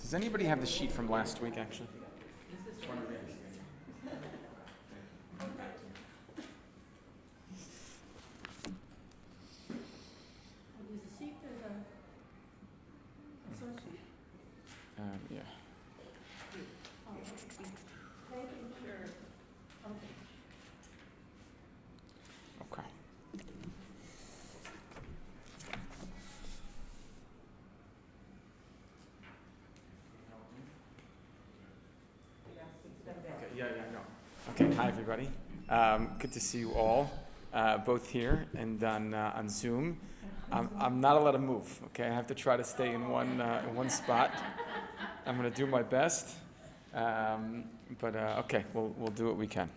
Does anybody have the sheet from last week, actually? Yeah. Okay. Okay, hi everybody. Good to see you all, both here and on Zoom. I'm not allowed to move. Okay, I have to try to stay in one spot. I'm going to do my best, but okay, we'll do what we can.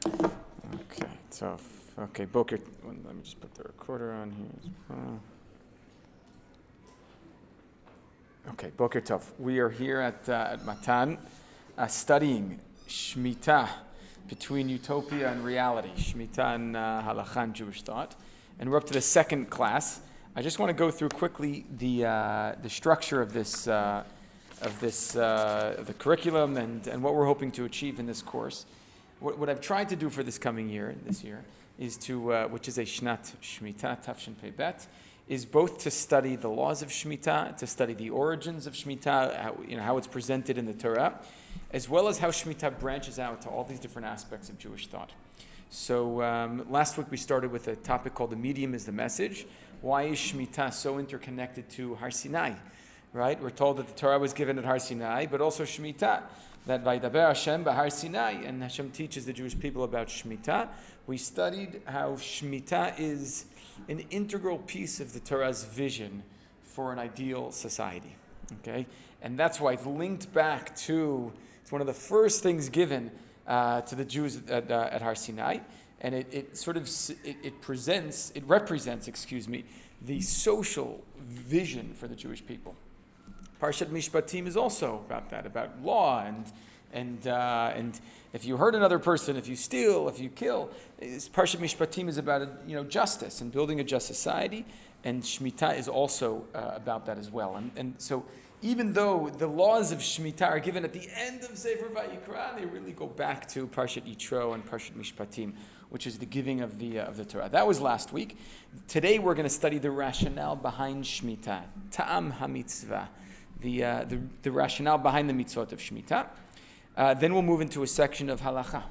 Okay, so Boker. Let me just put the recorder on here as well. Okay, Boker Tov. We are here at Matan, studying Shemitah, between Utopia and reality. Shemitah and Halacha and Jewish thought, and we're up to the second class. I just want to go through quickly the structure of this. Of the curriculum and what we're hoping to achieve in this course. What I've tried to do for this year, is to, which is a Shnat Shemitah, Tafshin Pei Bet, is both to study the laws of Shemitah, to study the origins of Shemitah, how it's presented in the Torah, as well as how Shemitah branches out to all these different aspects of Jewish thought. So last week we started with a topic called "The Medium is the Message." Why is Shemitah so interconnected to Har Sinai? Right, we're told that the Torah was given at Har Sinai, but also Shemitah, that Vaydaber Hashem b'Har Sinai, and Hashem teaches the Jewish people about Shemitah. We studied how Shemitah is an integral piece of the Torah's vision for an ideal society. Okay, and that's why it's linked back to, it's one of the first things given to the Jews at Har Sinai, and it represents, the social vision for the Jewish people. Parshat Mishpatim is also about that, about law and if you hurt another person, if you steal, if you kill. Parshat Mishpatim is about justice and building a just society, and Shemitah is also about that as well. And so even though the laws of Shemitah are given at the end of Sefer Vayikra, they really go back to Parshat Yitro and Parshat Mishpatim, which is the giving of the Torah. That was last week. Today we're going to study the rationale behind Shemitah, Ta'am HaMitzvah. The rationale behind the mitzvot of Shemitah. Then we'll move into a section of halacha,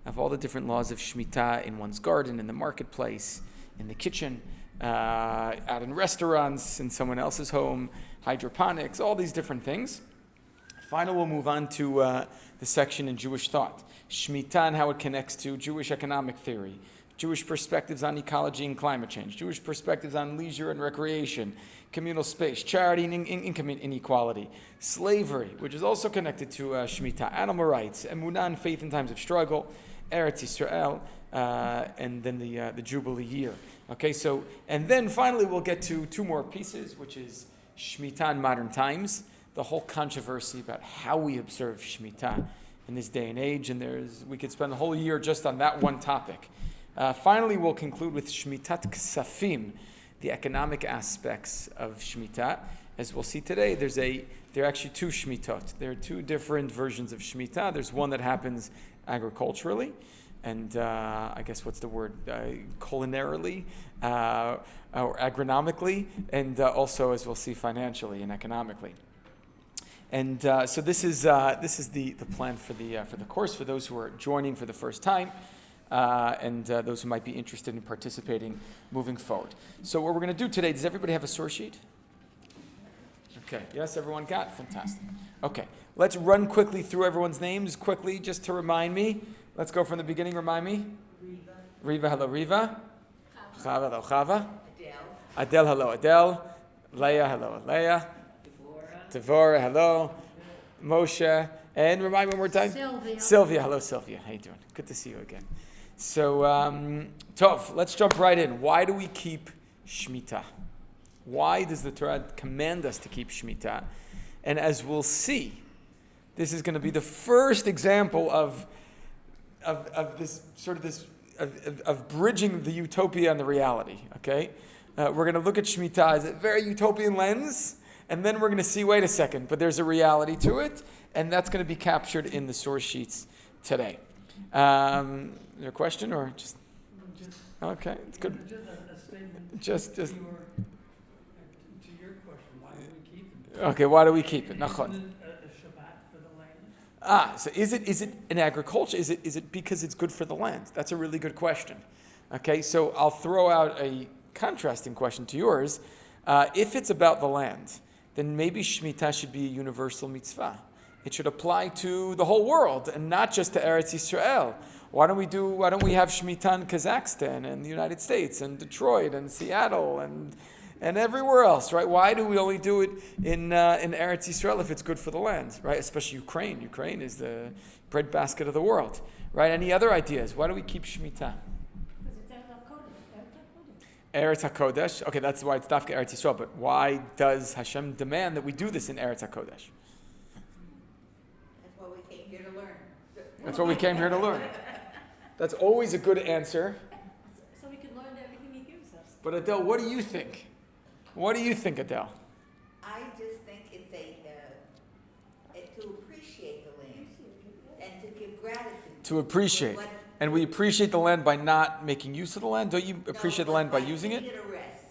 of all the different laws of Shemitah in one's garden, in the marketplace, in the kitchen, out in restaurants, in someone else's home, hydroponics, all these different things. Finally, we'll move on to the section in Jewish thought, Shemitah and how it connects to Jewish economic theory, Jewish perspectives on ecology and climate change, Jewish perspectives on leisure and recreation, communal space, charity and income inequality, slavery, which is also connected to Shemitah, animal rights, emunah and faith in times of struggle, Eretz Yisrael, and then the Jubilee year. Okay, so, and then finally we'll get to two more pieces, which is Shemitah in modern times, the whole controversy about how we observe Shemitah in this day and age, and we could spend the whole year just on that one topic. Finally, we'll conclude with Shmitat Ksafim, the economic aspects of Shemitah. As we'll see today, there are actually two Shmitot. There are two different versions of Shemitah. There's one that happens agriculturally, and I guess what's the word? Culinarily, or agronomically, and also, as we'll see, financially and economically. And so this is the plan for the course for those who are joining for the first time. And those who might be interested in participating moving forward. So what we're going to do today, does everybody have a source sheet? Okay, yes, everyone got? Fantastic. Okay, let's run quickly through everyone's names, quickly, just to remind me. Let's go from the beginning, remind me. Riva, hello, Riva. Chava, hello, Chava. Adele, hello, Adele. Leah, hello, Leah. Devorah, hello. Moshe, and remind me one more time. Sylvia, hello, Sylvia. How you doing? Good to see you again. So, Tov, let's jump right in. Why do we keep Shemitah? Why does the Torah command us to keep Shemitah? And as we'll see, this is going to be the first example of this sort of this of bridging the utopia and the reality. Okay, we're going to look at Shemitah as a very utopian lens, and then we're going to see, wait a second, but there's a reality to it, and that's going to be captured in the source sheets today. Is there a question or just okay, it's good. Just to your question, why do we keep it? Okay, why do we keep it? Nachon. Isn't it a Shabbat for the land? So is it in agriculture? Is it because it's good for the land? That's a really good question. Okay, so I'll throw out a contrasting question to yours. If it's about the land, then maybe Shemitah should be a universal mitzvah. It should apply to the whole world and not just to Eretz Yisrael. Why don't we have Shemitah in Kazakhstan and the United States and Detroit and Seattle and everywhere else, right? Why do we only do it in Eretz Yisrael if it's good for the land, right? Especially Ukraine. Ukraine is the breadbasket of the world, right? Any other ideas? Why do we keep Shemitah? Eretz HaKodesh. Okay, that's why it's Dafka Eretz Yisrael. But why does Hashem demand that we do this in Eretz HaKodesh? That's what we came here to learn. That's what we came here to learn. That's always a good answer. So we can learn everything he gives us. But Adele, what do you think? What do you think, Adele? I just think it's to appreciate the land and to give gratitude. To appreciate. And we appreciate the land by not making use of the land? Don't you appreciate the land by using it? Giving it a rest.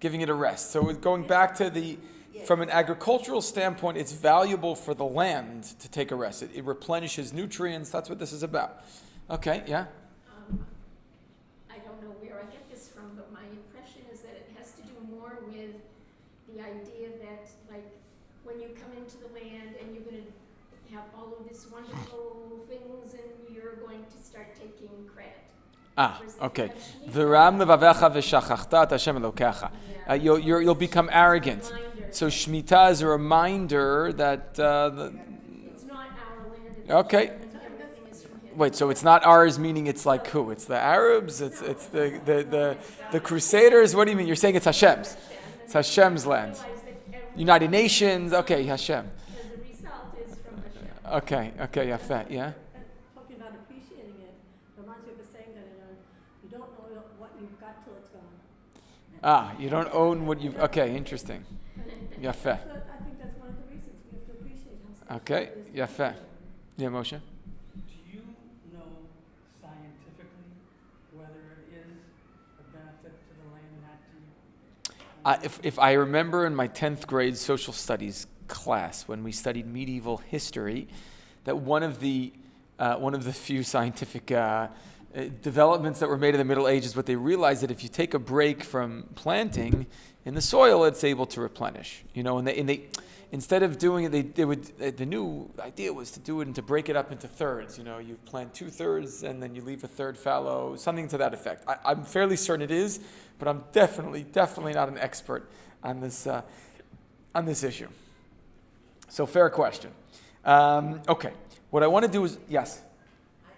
Giving it a rest. So going back to from an agricultural standpoint, it's valuable for the land to take a rest. It replenishes nutrients. That's what this is about. Okay, yeah? I don't know where I get this from, but my impression is that it has to do more with the idea that, like, when you come into the land and you're going to have all of these wonderful things and you're going to start taking credit. Okay. You'll become arrogant. So Shemitah is a reminder that It's not our land. It's okay. everything is from him. Wait, so it's not ours, meaning it's like who? It's the Arabs? It's the Crusaders? What do you mean? You're saying it's Hashem's. It's Hashem's land. United Nations. Okay, Hashem. The result is from Hashem. Okay, Yafet, yeah? Talking about appreciating it reminds me of the saying that you don't know what you've got till it's gone. You don't own what you've... Okay, interesting. Yafet. So I think that's one of the reasons we have to appreciate how special Okay, it is. Yafet. Yeah, Moshe? Do you know scientifically whether it is a benefit to the land, not to you? If I remember in my 10th grade social studies class, when we studied medieval history, that one of the few scientific developments that were made in the Middle Ages, what they realized that if you take a break from planting in the soil, it's able to replenish. And they instead of doing it, they would. The new idea was to do it and to break it up into thirds. You plant 2/3 and then you leave a third fallow, something to that effect. I'm fairly certain it is, but I'm definitely not an expert on this issue. So fair question. Okay, what I want to do is yes.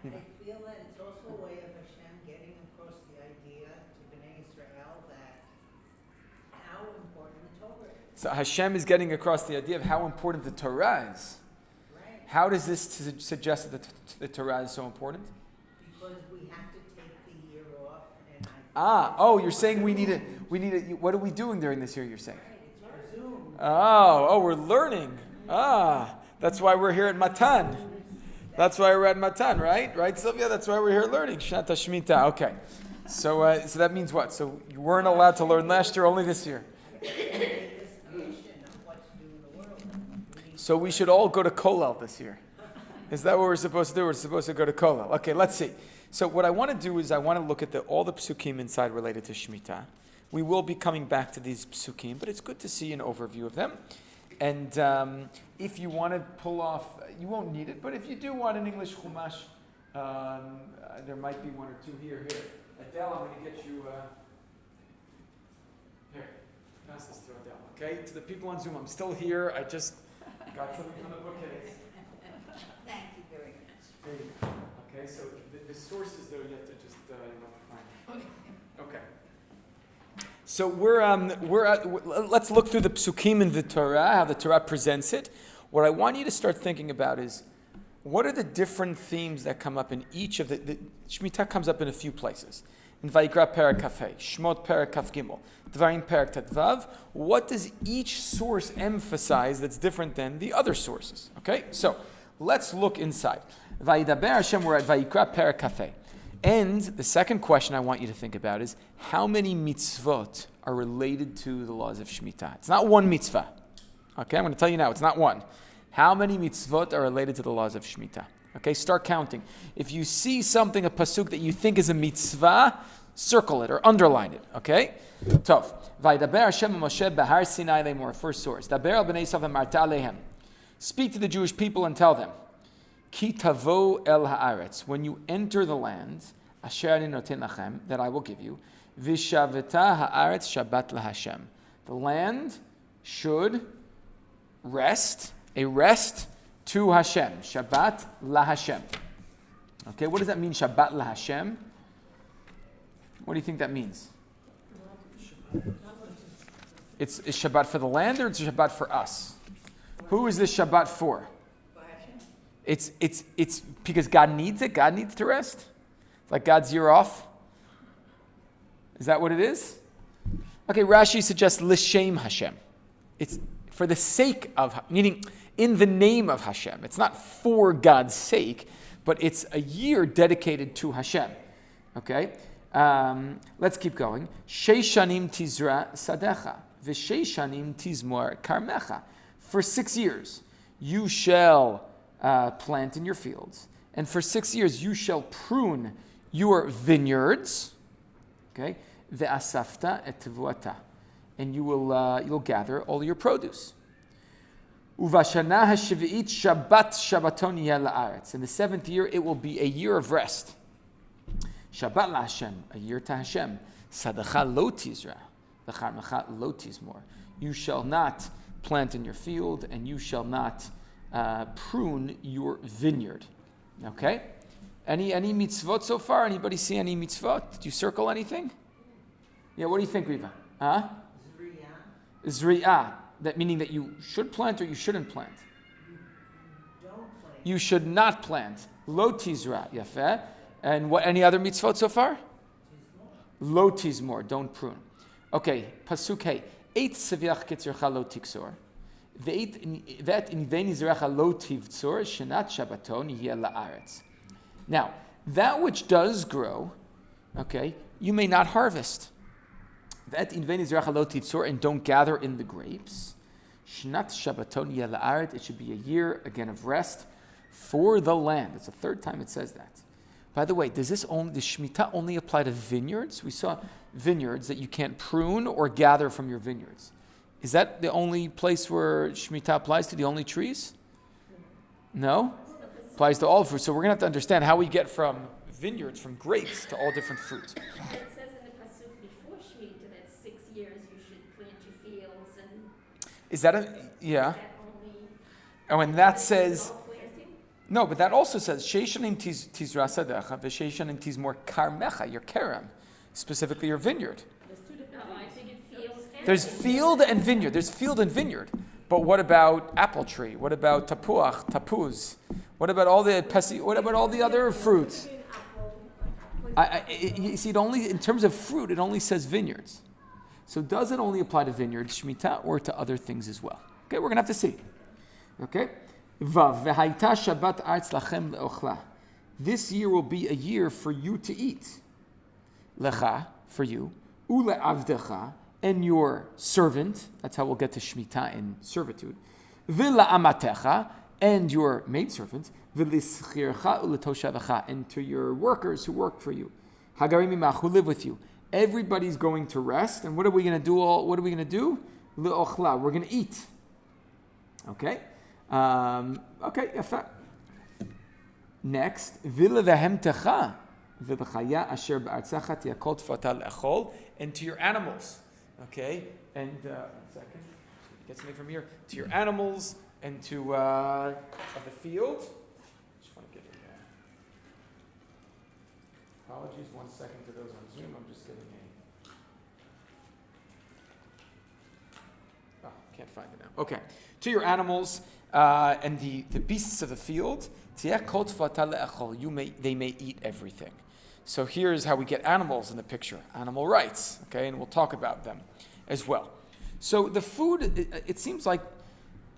I feel that it's also a way of Hashem getting across the idea to Bnei Israel that how important the Torah is. So Hashem is getting across the idea of how important the Torah is. Right. How does this suggest that the Torah is so important? Because we have to take the year off and You're saying we need it. What are we doing during this year, you're saying? it's resumed. We're learning. That's why we're here at Matan. That's why we're at Matan, right? Right, Sylvia? That's why we're here learning. Shanta Shemitah. Okay. So that means what? So you weren't allowed to learn last year, only this year. So we should all go to Kollel this year. Is that what we're supposed to do? We're supposed to go to Kollel. Okay, let's see. So what I want to do is I want to look at all the psukim inside related to Shemitah. We will be coming back to these psukim, but it's good to see an overview of them. And if you want to pull off, you won't need it, but if you do want an English chumash, there might be one or two here. Adele, I'm going to get you... Here, pass this to Adele, okay? To the people on Zoom, I'm still here. I just got something from the bookcase. Thank you very much. There you go. Okay, so the sources, though, you have to just find. Okay. So let's look through the psukim in the Torah, how the Torah presents it. What I want you to start thinking about is, what are the different themes that come up in each of the Shemitah comes up in a few places. in Vayikra Perek Kaf Hey, Shmot Perek Kaf Gimel, Dvarim Perek Tet Vav. What does each source emphasize that's different than the other sources? Okay, so let's look inside. Vayidaber Hashem, we're at Vayikra Perek Kaf Hey. And the second question I want you to think about is how many mitzvot are related to the laws of Shemitah? It's not one mitzvah. Okay, I'm going to tell you now, it's not one. How many mitzvot are related to the laws of Shemitah? Okay, start counting. If you see something, a pasuk that you think is a mitzvah, circle it or underline it. Okay? Tov. Vaydaber Hashem Moshe Bahar Sinai Lemor. First source. Daber al bnei Yisrael v'marta alehem. Speak to the Jewish people and tell them. Ki tavo el haaretz. When you enter the land, asher ani noten lachem, that I will give you, vishaveta haaretz Shabbat laHashem. The land should rest, a rest to Hashem. Shabbat laHashem. Okay, what does that mean, Shabbat laHashem? What do you think that means? It's Shabbat for the land or it's Shabbat for us? Who is this Shabbat for? It's because God needs it. God needs to rest. It's like God's year off. Is that what it is? Okay, Rashi suggests L'Shem Hashem. It's for the sake of, meaning in the name of Hashem. It's not for God's sake, but it's a year dedicated to Hashem. Okay? Let's keep going. Sheishanim tizra sadecha, v'sheishanim tizmor karmecha. For 6 years you shall plant in your fields, and for 6 years you shall prune your vineyards. Okay, ve'asafta et tevuata, and you will you'll gather all your produce. Uvashana hashvi'it Shabbat Shabbaton yeh la'aretz. In the 7th year it will be a year of rest. Shabbat laHashem, a year to Hashem. Sadecha lo tizra, v'charmecha lo tizmor. You shall not plant in your field, and you shall not prune your vineyard. Okay? Any mitzvot so far? Anybody see any mitzvot? Did you circle anything? Yeah, what do you think, Riva? Huh? Zri'ah. That meaning that you should plant or you shouldn't plant? Don't plant. You should not plant. Lo tizra. Yafeh. And what? Any other mitzvot so far? Lo tizmor. Don't prune. Okay. Pasuk Hey. Eit seviach ketzircha lo tiksor. Vet in vein izrecha lo tivtzor shenat Shabbaton yeh la'aretz. Now, that which does grow, okay, you may not harvest. Vet in vein izrecha lo tivtzor, and don't gather in the grapes. Shenat Shabbaton yeh la'aretz. It should be a year again of rest for the land. It's the third time it says that. By the way, does Shemitah only apply to vineyards? We saw vineyards that you can't prune or gather from your vineyards. Is that the only place where Shemitah applies to, the only trees? No? Applies to all fruits. So we're going to have to understand how we get from vineyards, from grapes, to all different fruits. It says in the pasuk before Shemitah that 6 years you should plant your fields and... Is that yeah. Is that only... Oh, and that says... all planting? No, but that also says, Sheishanim tizra sadecha, v'sheishanim tizmor karmecha, your kerem, specifically your vineyard. No, I think it fields and... There's field and vineyard. There's field and vineyard. But what about apple tree? What about tapuach, tapuz? What about all the what about all the other fruits? You see, it only, in terms of fruit, it only says vineyards. So does it only apply to vineyards, Shemitah, or to other things as well? Okay, we're going to have to see. Okay? Vav, v'haita Shabbat arz lachem le'ochla. This year will be a year for you to eat. Lecha, for you. Ule'avdecha, and your servant. That's how we'll get to Shemitah in servitude. V'la'amatecha, and your maidservant. V'lischircha uletoshavecha, and to your workers who work for you. Hagarim imach, who live with you. Everybody's going to rest. And what are we going to do? What are we going to do? Le'ochla, we're going to eat. Okay? Okay, yafa. Next, v'le v'hemtecha v'b'chaya asher b'artzecha tiyakol tfata le'echol, and to your animals. Okay, and 1 second, get something from here. To your animals and to of the field. Just want to get it. Apologies, 1 second to those on Zoom. I'm just getting can't find it now. Okay, to your animals. And the beasts of the field, they may eat everything. So here's how we get animals in the picture, animal rights, okay, and we'll talk about them as well. So the food, it seems like,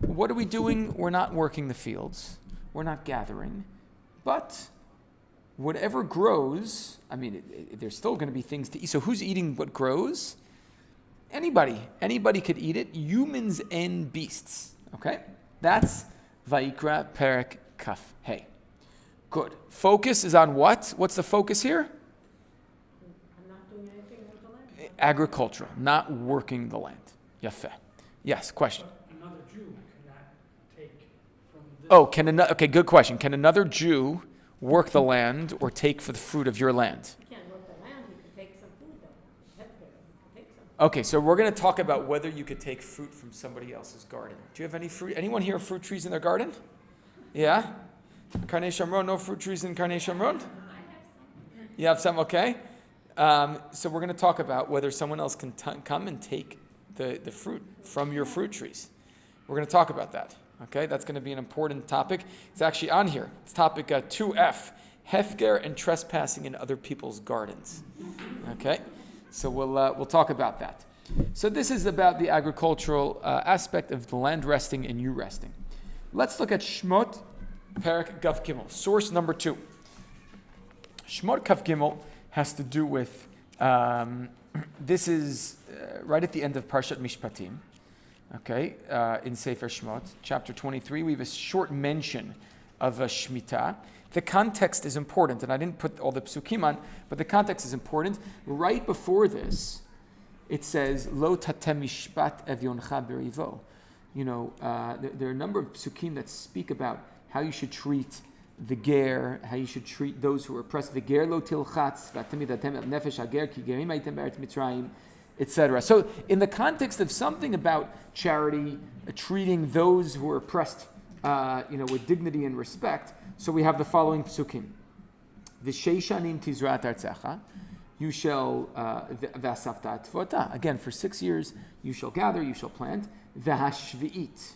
what are we doing? We're not working the fields, we're not gathering, but whatever grows, I mean, there's still going to be things to eat. So who's eating what grows? Anybody could eat it, humans and beasts, okay? That's Vayikra Perek Kaf Hey. Good. Focus is on what? What's the focus here? I'm not doing anything with the land. Agricultural, not working the land. Yafeh. Yes, question. Another Jew cannot take from this. Oh, okay, good question. Can another Jew work the land or take for the fruit of your land? You can't work the land, you can take some food though. Healthcare, you can take some. Okay, so we're going to talk about whether you could take fruit from somebody else's garden. Do you have any fruit? Anyone here have fruit trees in their garden? Yeah? Karnei Shamron, no fruit trees in Karnei Shamron? You have some, okay. So we're going to talk about whether someone else can come and take the fruit from your fruit trees. We're going to talk about that, okay? That's going to be an important topic. It's actually on here. It's topic 2F, Hefker and trespassing in other people's gardens, okay? So we'll talk about that. So this is about the agricultural aspect of the land resting and you resting. Let's look at Shmot Perek Gav Gimel, source number 2. Shmot Kav Gimel has to do with, this is right at the end of Parshat Mishpatim, okay, in Sefer Shmot, chapter 23. We have a short mention of a Shemitah. The context is important, and I didn't put all the psukim on, but the context is important. Right before this, it says, Lo tatem mishpat evyoncha berivo. You know, there are a number of psukim that speak about how you should treat the ger, how you should treat those who are oppressed. The ger lo tilchatz, nefesh hager ki gerim aitem b'eretz Mitzrayim, etc. So, in the context of something about charity, treating those who are oppressed, with dignity and respect, so we have the following psukim: V'sheishanim tizrat artzecha, you shall v'asafta tvota. Again, for 6 years you shall gather, you shall plant. V'hashvi'it,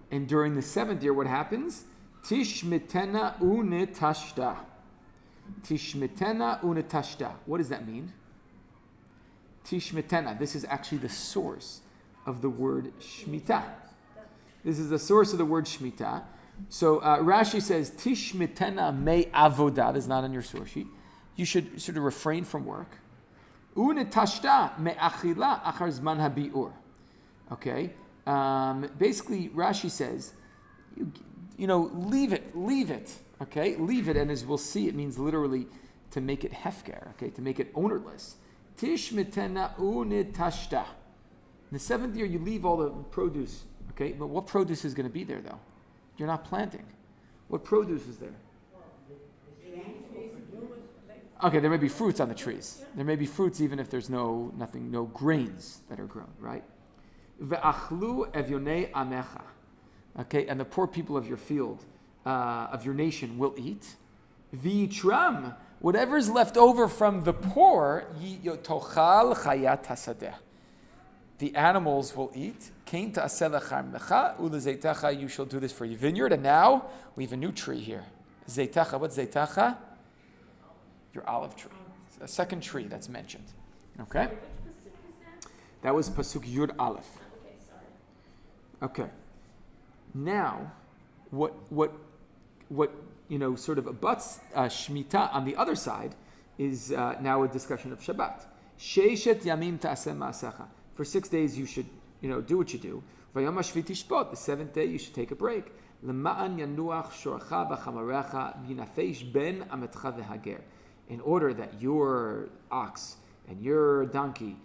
and during the 7th year, what happens? Tishmitena unetashta. Tishmitena unetashta. What does that mean? Tishmitena. This is actually the source of the word Shemitah. This is the source of the word Shemitah. So Rashi says, Tishmitena me avodah. This is not on your source sheet. You should sort of refrain from work. Unetashta me achila achar zman habiur. Okay? Basically, Rashi says, leave it, okay? Leave it, and as we'll see, it means literally to make it hefker, okay? To make it ownerless. Tishmitena unitashta. In the 7th year, you leave all the produce, okay? But what produce is going to be there, though? You're not planting. What produce is there? Okay, there may be fruits on the trees. There may be fruits even if there's no grains that are grown, right? Ve'achlu evyonei amecha. Okay, and the poor people of your field, of your nation, will eat. V'yitram, whatever is left over from the poor, tochal chayat hasadeh. The animals will eat. Kain ta'aseh lachar mecha ulezeitacha. You shall do this for your vineyard. And now we have a new tree here. Zeitacha. What's zeitacha? Your olive tree. It's a second tree that's mentioned. Okay. Which pasuk is that? That was pasuk Yud Aleph. Okay, sorry. Okay. Now, what sort of abuts Shemitah on the other side is now a discussion of Shabbat. Sheishet yamim ta'aseh ma'asecha. For 6 days you should, do what you do. Vayom hashvit tishpot. The 7th day you should take a break. Lema'an yanuach shoracha b'chamarecha binafesh ben ametcha v'hager. In order that your ox and your donkey,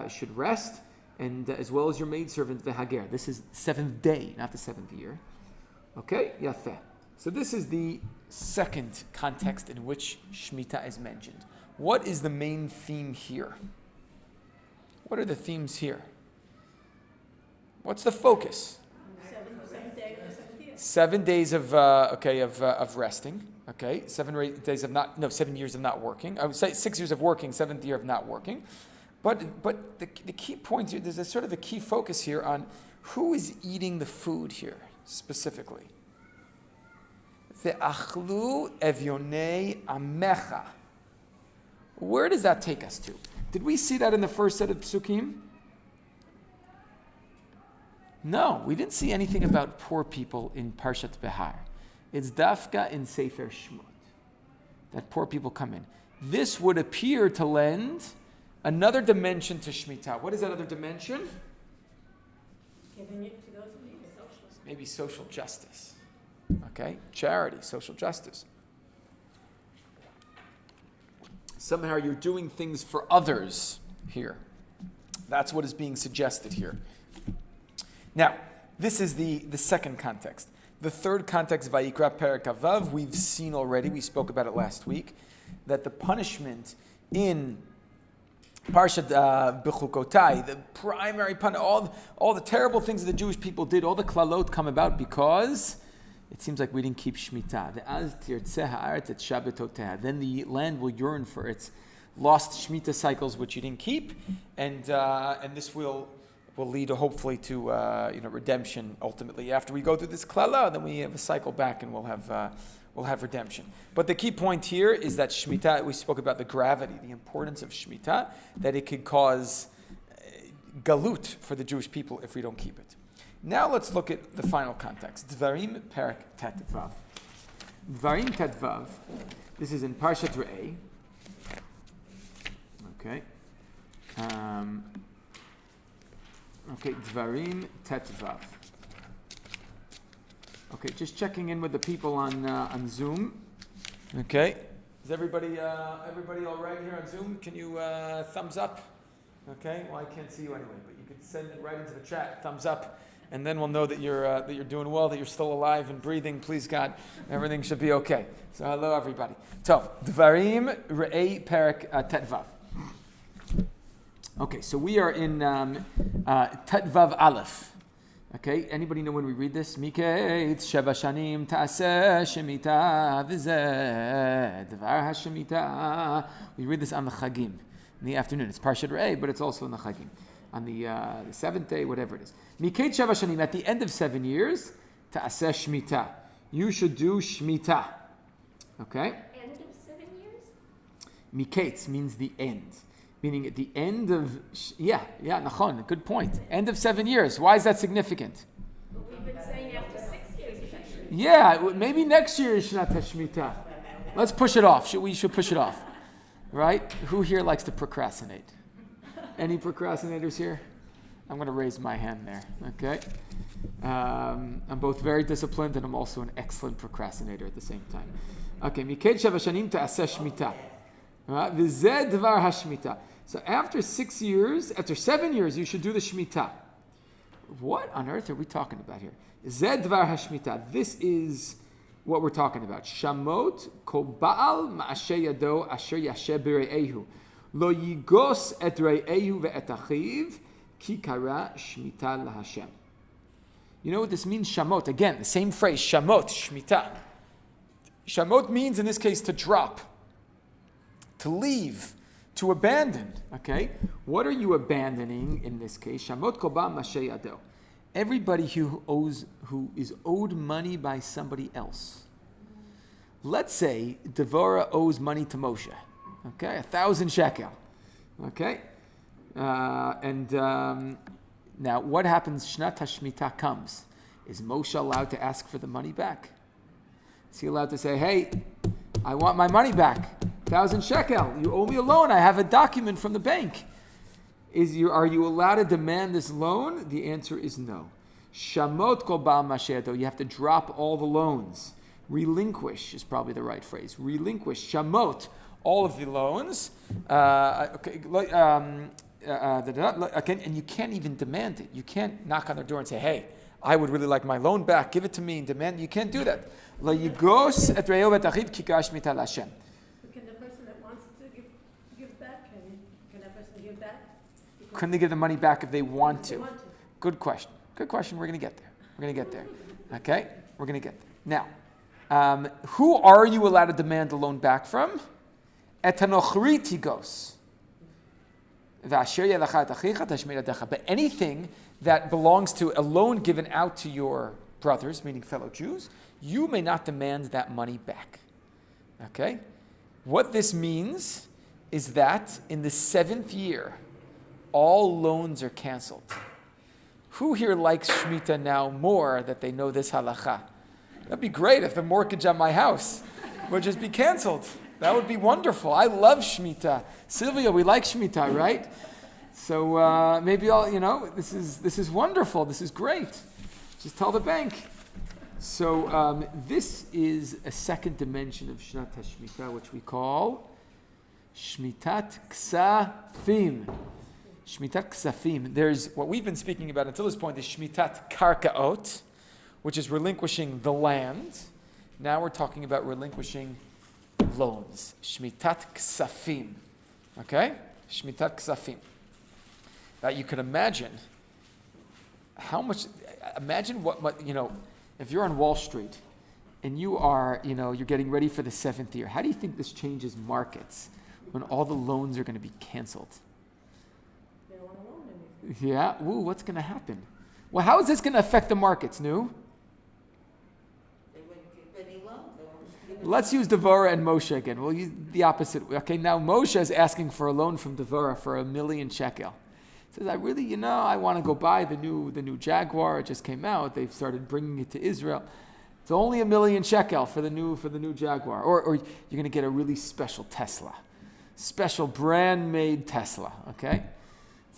should rest, and as well as your maidservant, the Hager. This is 7th day, not the 7th year. Okay? Yafeh. So this is the second context in which Shemitah is mentioned. What is the main theme here? What are the themes here? What's the focus? 7 days of the 7th year. 7 days of resting. Okay, 7 years of not working. I would say 6 years of working, 7th year of not working. But the key point here, there's a sort of a key focus here on who is eating the food here specifically. Ve'achlu evyonei amecha. Where does that take us to? Did we see that in the first set of psukim? No, we didn't see anything about poor people in Parshat Behar. It's dafka in Sefer Shmot that poor people come in. This would appear to lend another dimension to Shemitah. What is that other dimension? Giving it to those who need it. Maybe social justice. Okay? Charity, social justice. Somehow you're doing things for others here. That's what is being suggested here. Now, this is the second context. The third context, Vayikra Perek Avav, we've seen already, we spoke about it last week, that the punishment in Parshat Bechukotai, the primary punishment, all the terrible things that the Jewish people did, all the klalot come about because it seems like we didn't keep Shemitah. Then the land will yearn for its lost Shemitah cycles, which you didn't keep, and this will lead hopefully to redemption ultimately. After we go through this klala, then we have a cycle back and we'll have redemption. But the key point here is that Shemitah, we spoke about the gravity, the importance of Shemitah, that it could cause galut for the Jewish people if we don't keep it. Now let's look at the final context. Dvarim Perek Tetvav. Dvarim Tetvav. This is in Parshat Re'eh. Okay. Dvarim Tetvav. Okay, just checking in with the people on Zoom. Okay. Is everybody all right here on Zoom? Can you thumbs up? Okay. Well, I can't see you anyway, but you can send it right into the chat. Thumbs up. And then we'll know that you're doing well, that you're still alive and breathing. Please God, everything should be okay. So hello everybody. So Dvarim Re'eh Perek Tetvav. Okay, so we are in Tetvav Aleph. Okay, anybody know when we read this? Miketz Sheva Shanim Ta'aseh Shemitah V'zeh Dvar HaShemitah. We read this on the Chagim in the afternoon. It's Parshat Re'eh, but it's also in the Chagim. On the seventh day, whatever it is. Miketz Sheva Shanim, at the end of 7 years, Ta'aseh Shemitah. You should do Shemitah. Okay? End of 7 years? Miketz means the end. Meaning at the end of, nachon, good point. End of 7 years. Why is that significant? But we've been saying after 6 years. Yeah, maybe next year is Shnat HaShemitah. Let's push it off. We should push it off. Right? Who here likes to procrastinate? Any procrastinators here? I'm going to raise my hand there. Okay? I'm both very disciplined and I'm also an excellent procrastinator at the same time. Okay, Miketz Sheva Shanim Ta'aseh Shemitah. V'zeh Dvar HaShemitah. So after 7 years, you should do the Shemitah. What on earth are we talking about here? Zeh Dvar HaShemitah. This is what we're talking about. Shamot kol ba'al ma'aseh yado asher yaseh b're'ehu. Lo yigos et re'ehu ve'et achiv ki kara Shemitah laHashem. You know what this means? Shamot. Again, the same phrase. Shamot, Shemitah. Shamot means, in this case, to drop, to leave, to abandon. Okay? What are you abandoning in this case? Shamot kol ba'al ma'aseh yado. Everybody who is owed money by somebody else. Let's say Devorah owes money to Moshe. Okay, 1,000 shekel. Okay, now what happens? Shnat HaShemitah comes. Is Moshe allowed to ask for the money back? Is he allowed to say, "Hey, I want my money back, 1,000 shekel. You owe me a loan. I have a document from the bank." Are you allowed to demand this loan? The answer is no. Shamot kol ba'al ma'aseh yado. You have to drop all the loans. Relinquish is probably the right phrase. Relinquish. Shamot. All of the loans, and you can't even demand it. You can't knock on their door and say, "Hey, I would really like my loan back. Give it to me and demand." You can't do that. La yigos et re'ehu ve'et achiv ki kara Shemitah laHashem. Can the person that wants to give back, can that person give back? Couldn't they give the money back if they want to? They want to. Good question. Good question. We're going to get there. Okay? We're going to get there. Now, who are you allowed to demand the loan back from? But anything that belongs to a loan given out to your brothers, meaning fellow Jews, you may not demand that money back. Okay? What this means is that in the 7th year, all loans are canceled. Who here likes Shemitah now more that they know this halacha? That'd be great if the mortgage on my house would just be canceled. That would be wonderful. I love Shemitah. Sylvia, we like Shemitah, right? So maybe this is wonderful. This is great. Just tell the bank. So this is a second dimension of Shnat HaShemitah, which we call Shmitat Ksafim. Shmitat Ksafim. There's what we've been speaking about until this point is Shmitat Karkaot, which is relinquishing the land. Now we're talking about relinquishing loans. Shmitat Ksafim. Okay? Shmitat Ksafim. Now you can imagine how much, imagine what if you're on Wall Street and you are, you're getting ready for the 7th year, how do you think this changes markets when all the loans are going to be canceled? They don't want to loan anything. Yeah, what's going to happen? Well, how is this going to affect the markets, Nu? They wouldn't give any loans. They won't give Let's use Devorah and Moshe again. We'll use the opposite. Okay, now Moshe is asking for a loan from Devorah for 1,000,000 shekel. He says, I really, I want to go buy the new Jaguar. It just came out. They've started bringing it to Israel. It's only 1,000,000 shekel for the new Jaguar. Or you're going to get a really special Tesla. Special brand-made Tesla, okay?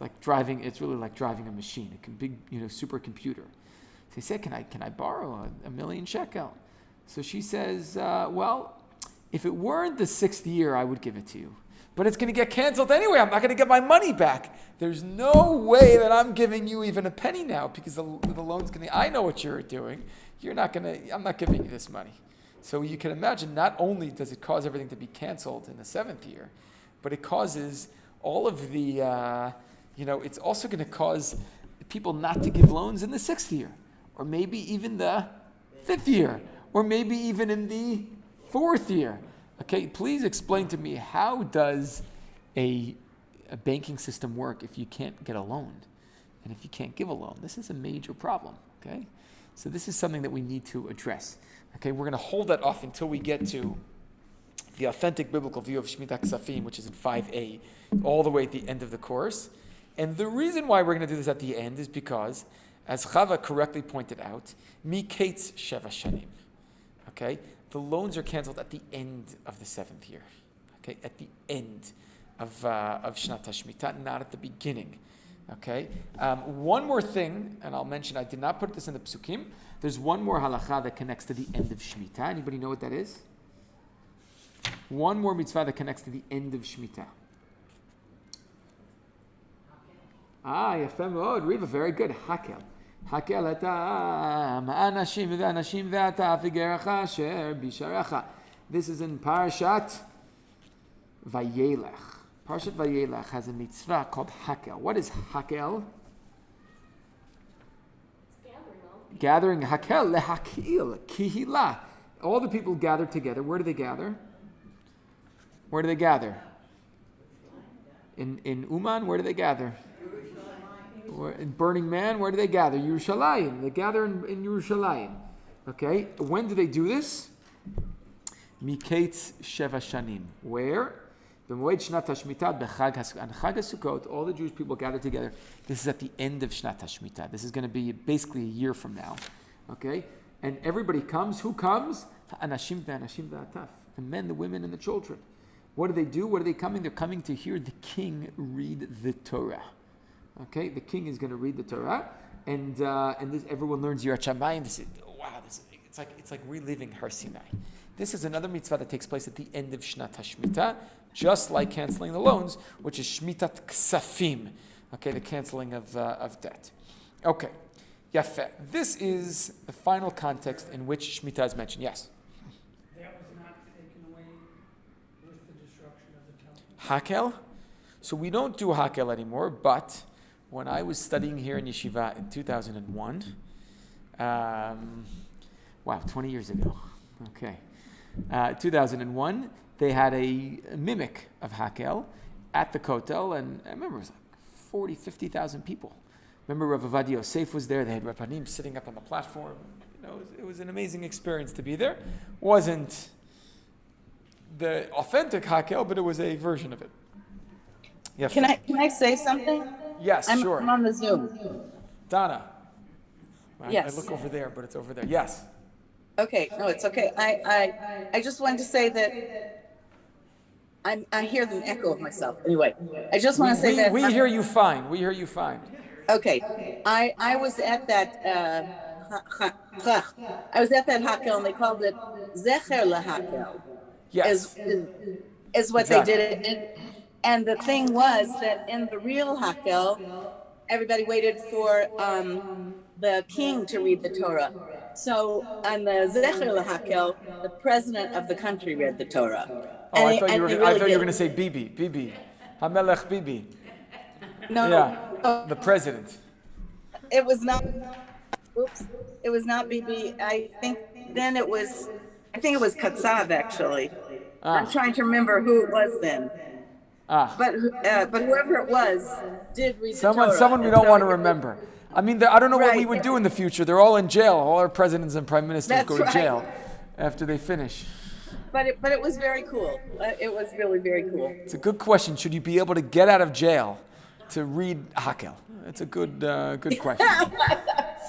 It's really like driving a machine, a big, supercomputer. So he said, can I borrow 1,000,000 shekel? So she says, well, if it weren't the 6th year, I would give it to you. But it's going to get canceled anyway. I'm not going to get my money back. There's no way that I'm giving you even a penny now because the loan's going to, I know what you're doing. I'm not giving you this money. So you can imagine, not only does it cause everything to be canceled in the 7th year, but it causes all of the, it's also going to cause people not to give loans in the 6th year, or maybe even the 5th year, or maybe even in the 4th year. Okay, please explain to me, how does a banking system work if you can't get a loan and if you can't give a loan? This is a major problem, okay? So this is something that we need to address. Okay, we're going to hold that off until we get to the authentic biblical view of Shemitah Ksafim, which is in 5a, all the way at the end of the course. And the reason why we're going to do this at the end is because, as Chava correctly pointed out, Miketz Sheva Shanim. Okay? The loans are canceled at the end of the 7th year. Okay? At the end of Shnat HaShemitah, not at the beginning. Okay? One more thing, and I'll mention, I did not put this in the Psukim. There's one more halacha that connects to the end of Shemitah. Anybody know what that is? One more mitzvah that connects to the end of Shemitah. Yafem Od, Riva, very good. Hakel. Hakel etam, anashim ve'ata v'gerecha asher bisharecha. This is in Parashat Vayelech. Parashat Vayelech has a mitzvah called Hakel. What is Hakel? Gathering. Hakel lehakil kihila. All the people gather together. Where do they gather? Where do they gather? In Uman, where do they gather? In Burning Man, where do they gather? Yerushalayim. They gather in Yerushalayim. Okay? When do they do this? Miketz Sheva Shanim. Where? B'moed Shnat HaShemitah b'Chag HaSukkot. All the Jewish people gather together. This is at the end of Shnat HaShemitah. This is going to be basically a year from now. Okay? And everybody comes. Who comes? Anashim ve'ataf. The men, the women, and the children. What do they do? What are they coming? They're coming to hear the king read the Torah. Okay, the king is going to read the Torah, and this, everyone learns Yirat Shamayim. It's like reliving Har Sinai. This is another mitzvah that takes place at the end of Shnat HaShemitah, just like canceling the loans, which is Shmitat Ksafim. Okay, the canceling of debt. Okay, Yafeh. This is the final context in which Shemitah is mentioned. Yes. That was not taken away with the destruction of the temple. Hakel. So we don't do Hakel anymore, but when I was studying here in Yeshiva in 2001, 20 years ago, okay, 2001, they had a mimic of Hakel at the Kotel, and I remember it was like 40, 50,000 people. Remember Rav Ovadia Yosef was there, they had Rabbanim sitting up on the platform. It was an amazing experience to be there. the authentic Hakel, but it was a version of it. Yeah. Can I say something? Yes, sure. I'm on the Zoom. Donna. Yes. I look over there, but it's over there. Yes. Okay, no, it's okay. I just wanted to say that I hear the echo of myself. Anyway, I just want to say that we hear you fine. We hear you fine. Okay, I was at that Hakel, and they called it Zecher LaHakel. Yes. Is what Exactly. they did. And the thing was that in the real Hakel, everybody waited for the king to read the Torah. So on the Zecher LaHakel, the president of the country read the Torah. Oh, I thought you were going to say Bibi. Hamelech Bibi. No, Yeah, the president. it was not. Oops, it was not Bibi. I think it was Katsav actually. I'm trying to remember who it was then. But whoever it was did read the Torah. Someone we don't want to remember. I mean, I don't know what we would do in the future. They're all in jail. All our presidents and prime ministers go to jail after they finish. But it was very cool. It was really very cool. It's a good question. Should you be able to get out of jail to read Hakel? It's a good question.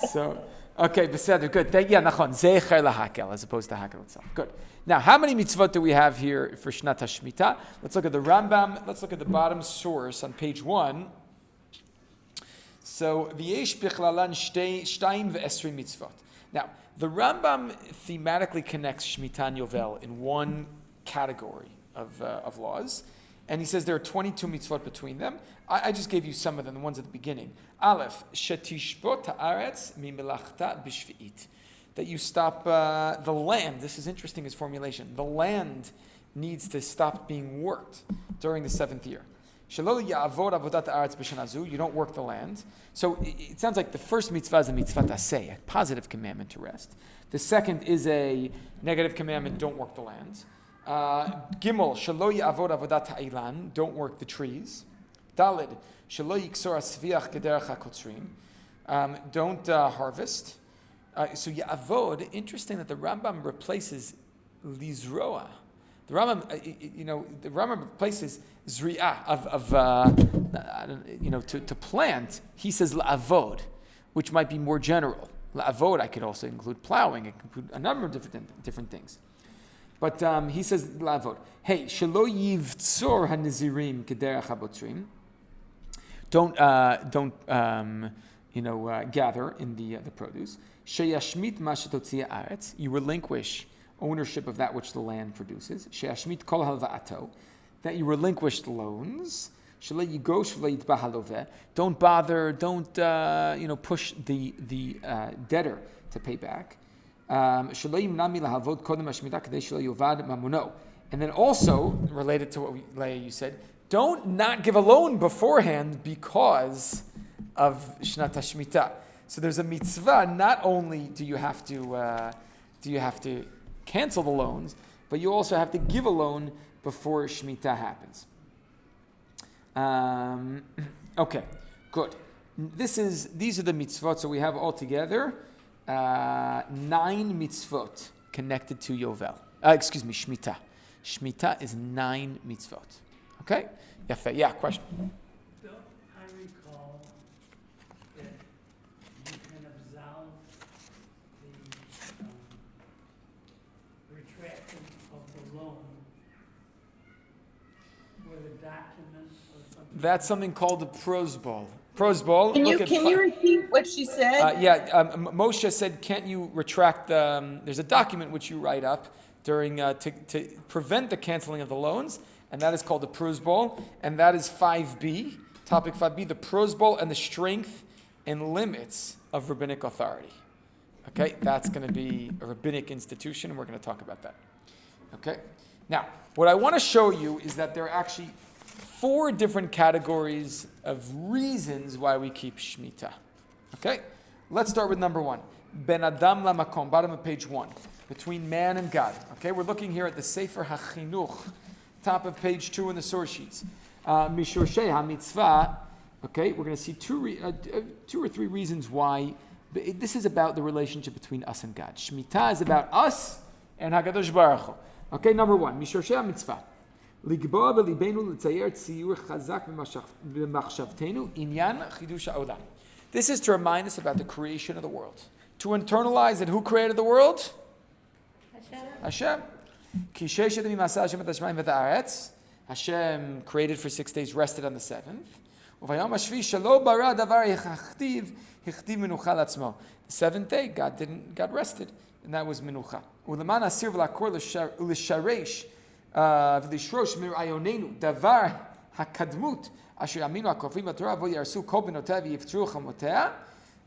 So, okay, Beseder, good. Nachon, Zecher LaHakel, as opposed to Hakel itself. Good. Now, how many mitzvot do we have here for Shnat HaShemitah? Let's look at the Rambam. Let's look at the bottom source on page 1. So, V'yesh bichlalan shtayim ve'esrim mitzvot. Now, the Rambam thematically connects Shemitah and Yovel in one category of laws. And he says there are 22 mitzvot between them. I just gave you some of them, the ones at the beginning. Aleph, shetishbot ha'aretz mimelachta b'shvi'it. That you stop the land. This is interesting, his formulation. The land needs to stop being worked during the 7th year. Shelo ya'avod avodat ha'aretz b'shanazu. You don't work the land. So it sounds like the first mitzvah is a mitzvah taseh, a positive commandment to rest. The second is a negative commandment, don't work the land. Gimel, shelo ya'avod avodat ha'ilan, don't work the trees. Dalid, shelo yiksor asviach kederach hakotzrim, don't harvest. So ya'avod, interesting that the Rambam replaces lizroa. The Rambam replaces zri'ah to plant. He says la'avod, which might be more general. La'avod, I could also include plowing. I could include a number of different things. But he says la'avod. Hey, shelo yivtzor hanizirim kederach habotzrim. Don't gather in the produce. Sheyashmit ma shetotzia aretz. You relinquish ownership of that which the land produces. Sheyashmit kol halva'ato. That you relinquish loans. Shelo yigosh v'lo yitba haloveh. Don't bother. Don't push the debtor to pay back. Shelo yimna milahavod kodem hashmitah kadei shelo yovad mamono. And then also related to what Leah you said, don't not give a loan beforehand because of Shnat HaShemitah. So there's a mitzvah. Not only do you have to cancel the loans, but you also have to give a loan before Shemitah happens. Okay, good. These are the mitzvot. So we have altogether 9 mitzvot connected to Yovel. Shemitah. Shemitah is 9 mitzvot. Okay? Yeah, question. Bill, I recall that you can absolve the retraction of the loan with a document or something. That's something called the prosbol. Prosbol. Can you repeat what she said? Moshe said, can't you retract there's a document which you write up during to prevent the canceling of the loans, and that is called the prosbol, and that is 5b, topic 5b, the prosbol and the strength and limits of rabbinic authority. Okay, that's going to be a rabbinic institution, and we're going to talk about that. Okay, now what I want to show you is that there are actually 4 different categories of reasons why we keep Shemitah. Okay, let's start with number 1. Ben Adam Lamakom, bottom of page 1, between man and God. Okay, we're looking here at the Sefer HaChinuch, top of page 2 in the source sheets. Mishorshei HaMitzvah. Okay, we're going to see 2 or 3 reasons why. This is about the relationship between us and God. Shemitah is about us and HaKadosh Baruch Hu. Okay, number one, Mishorshei HaMitzvah. Ligboa b'libeinu l'tzayer tziyur chazak b'machshavtenu inyan chidush ha'olam. This is to remind us about the creation of the world. To internalize that who created the world? Hashem. Ki sheishet mimasa Hashem et hashmayim v'ha'aretz. Hashem created for 6 days, rested on the seventh. Uvayom hashvi shelo bara davar hichtiv menucha latzmo. The seventh day, God rested, and that was menucha. Uleman asir v'lakor l'sharesh v'lishrosh mirayonenu davar hakadmut asher aminu hakofim b'torah vo yarsu kol benotev v'yiftru chamotea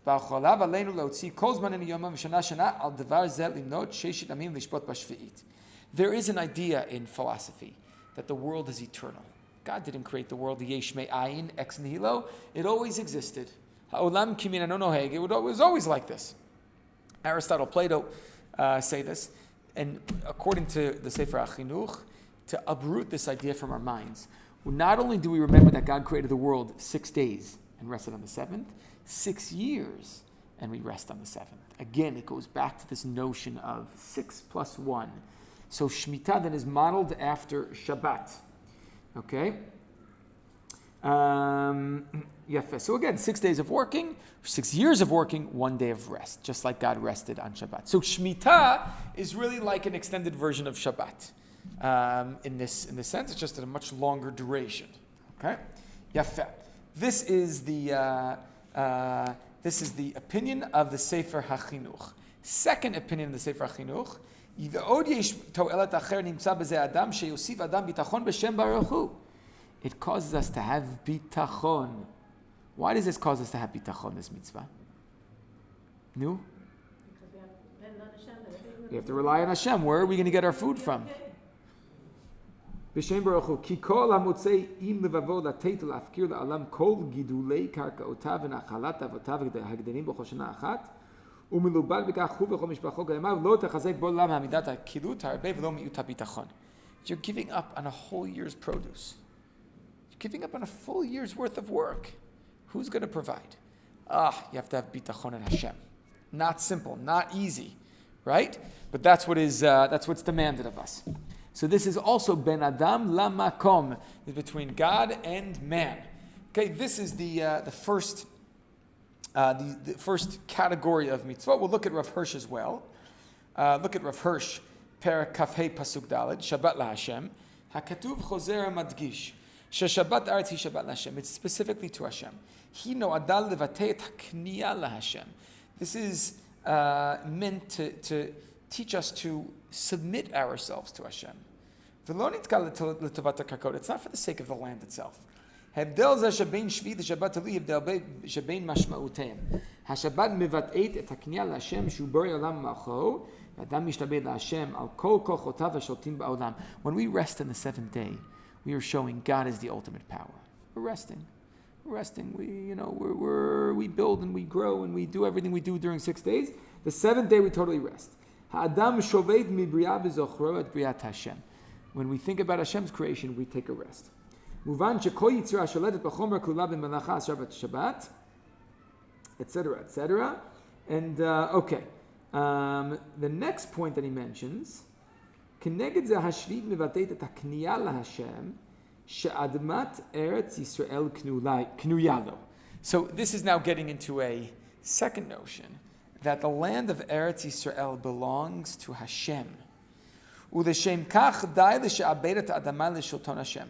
ba'cholav aleinu leotzi kol zmanenu yomam v'shana shana al davar zeh limnot sheishit amim lishpot b'shvi'it. There is an idea in philosophy that the world is eternal. God didn't create the world, yesh me'ayin, ex nihilo. It always existed. Ha'olam kimin ano noheg. It was always like this. Aristotle, Plato say this. And according to the Sefer HaChinuch, to uproot this idea from our minds, not only do we remember that God created the world 6 days and rested on the seventh, 6 years and we rest on the seventh. Again, it goes back to this notion of 6 plus 1. So Shemitah then is modeled after Shabbat. Okay? So again, 6 days of working, 6 years of working, 1 day of rest, just like God rested on Shabbat. So Shemitah is really like an extended version of Shabbat. In this sense, it's just at a much longer duration. Okay? Yafeh. This is the opinion of the Sefer HaChinuch. Second opinion of the Sefer HaChinuch. It causes us to have bitachon. Why does this cause us to have bitachon, this mitzvah? No? We have to rely on Hashem. Where are we going to get our food from? B'Shem Baruch Hu. Ki kol hamotzei im levavo lateit la'afkir la'alam kol gidulei karkaotav v'nachalat avotav hagdanim b'chol shana achat. You're giving up on a whole year's produce. You're giving up on a full year's worth of work. Who's going to provide? You have to have bitachon in Hashem. Not simple, not easy, right? But that's what's demanded of us. So this is also ben adam lamakom, between God and man. Okay, this is the first. The first category of mitzvot. We'll look at Rav Hirsch as well. Look at Rav Hirsch, Perek Kafhei Pasuk Dalet, Shabbat LaHashem. HaKatuv Chozer Madgish, Sheshabbat Aretz Hi Shabbat LaHashem. It's specifically to Hashem. Hino Adal Levatei Et HaKniya LaHashem. This is meant to teach us to submit ourselves to Hashem. V'lo nitkal l'tovat HaKarkot. It's not for the sake of the land itself. הבדל זה שבין שביעית לשבת תלוי הבדל שבין משמעותיהם. השבת מבטאת את הכניעה להשם שהוא בורא עולם ומלכו, ואדם משתבד להשם על כל כוחותיו השולטים בעולם. When we rest on the seventh day, we are showing God is the ultimate power. We're resting. We build and we grow and we do everything we do during 6 days. The seventh day we totally rest. האדם שובת מבריאה בזוכרו את בריאת השם. When we think about Hashem's creation, we take a rest. מובן שכל יצירה שולטת בחומר כלולה במלאכה אסרה בשבת, etc., etc. And the next point that he mentions, כנגד זה השביעית מבטאת את הכניעה להשם, שאדמת ארץ ישראל קנויה לו. So this is now getting into a second notion, that the land of Eretz Yisrael belongs to Hashem. ולשם כך די לשעבד את האדמה לשלטון השם.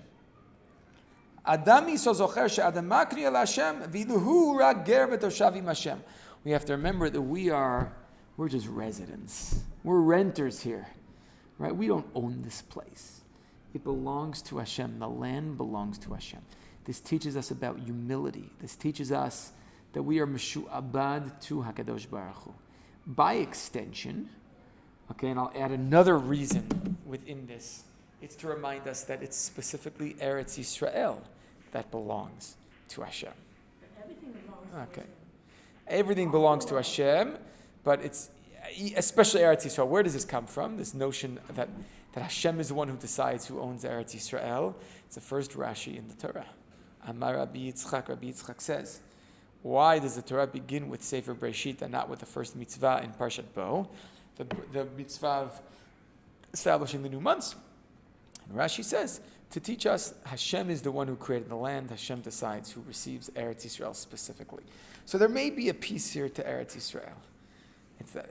אדם יסו זוכר שהאדמה קנויה להשם, ואילו הוא רק גר ותושב עם השם. We have to remember that we're just residents. We're renters here, right? We don't own this place. It belongs to Hashem. The land belongs to Hashem. This teaches us about humility. This teaches us that we are meshu'abad to HaKadosh Baruch Hu. By extension, okay, and I'll add another reason within this. It's to remind us that it's specifically Eretz Yisrael that belongs to Hashem. Everything belongs to Okay. Everything belongs to Hashem, but it's especially Eretz Yisrael. Where does this come from? This notion that Hashem is the one who decides who owns Eretz Yisrael. It's the first Rashi in the Torah. Amar Rabbi Yitzchak says, why does the Torah begin with Sefer Breshit and not with the first mitzvah in Parshat Bo? The mitzvah of establishing the new months. And Rashi says, to teach us, Hashem is the one who created the land. Hashem decides who receives Eretz Yisrael specifically. So there may be a piece here to Eretz Yisrael.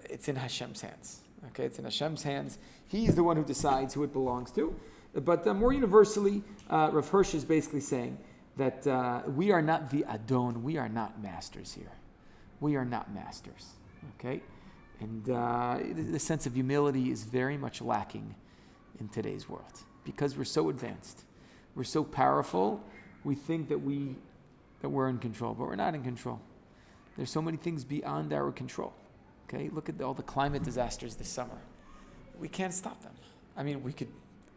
It's in Hashem's hands. Okay, it's in Hashem's hands. He's the one who decides who it belongs to. But more universally, Rav Hirsch is basically saying that we are not the Adon. We are not masters here. We are not masters. Okay? And the sense of humility is very much lacking in today's world because we're so advanced. We're so powerful. We think that we're in control, but we're not in control. There's so many things beyond our control. Okay? Look at all the climate disasters this summer. We can't stop them. I mean, we could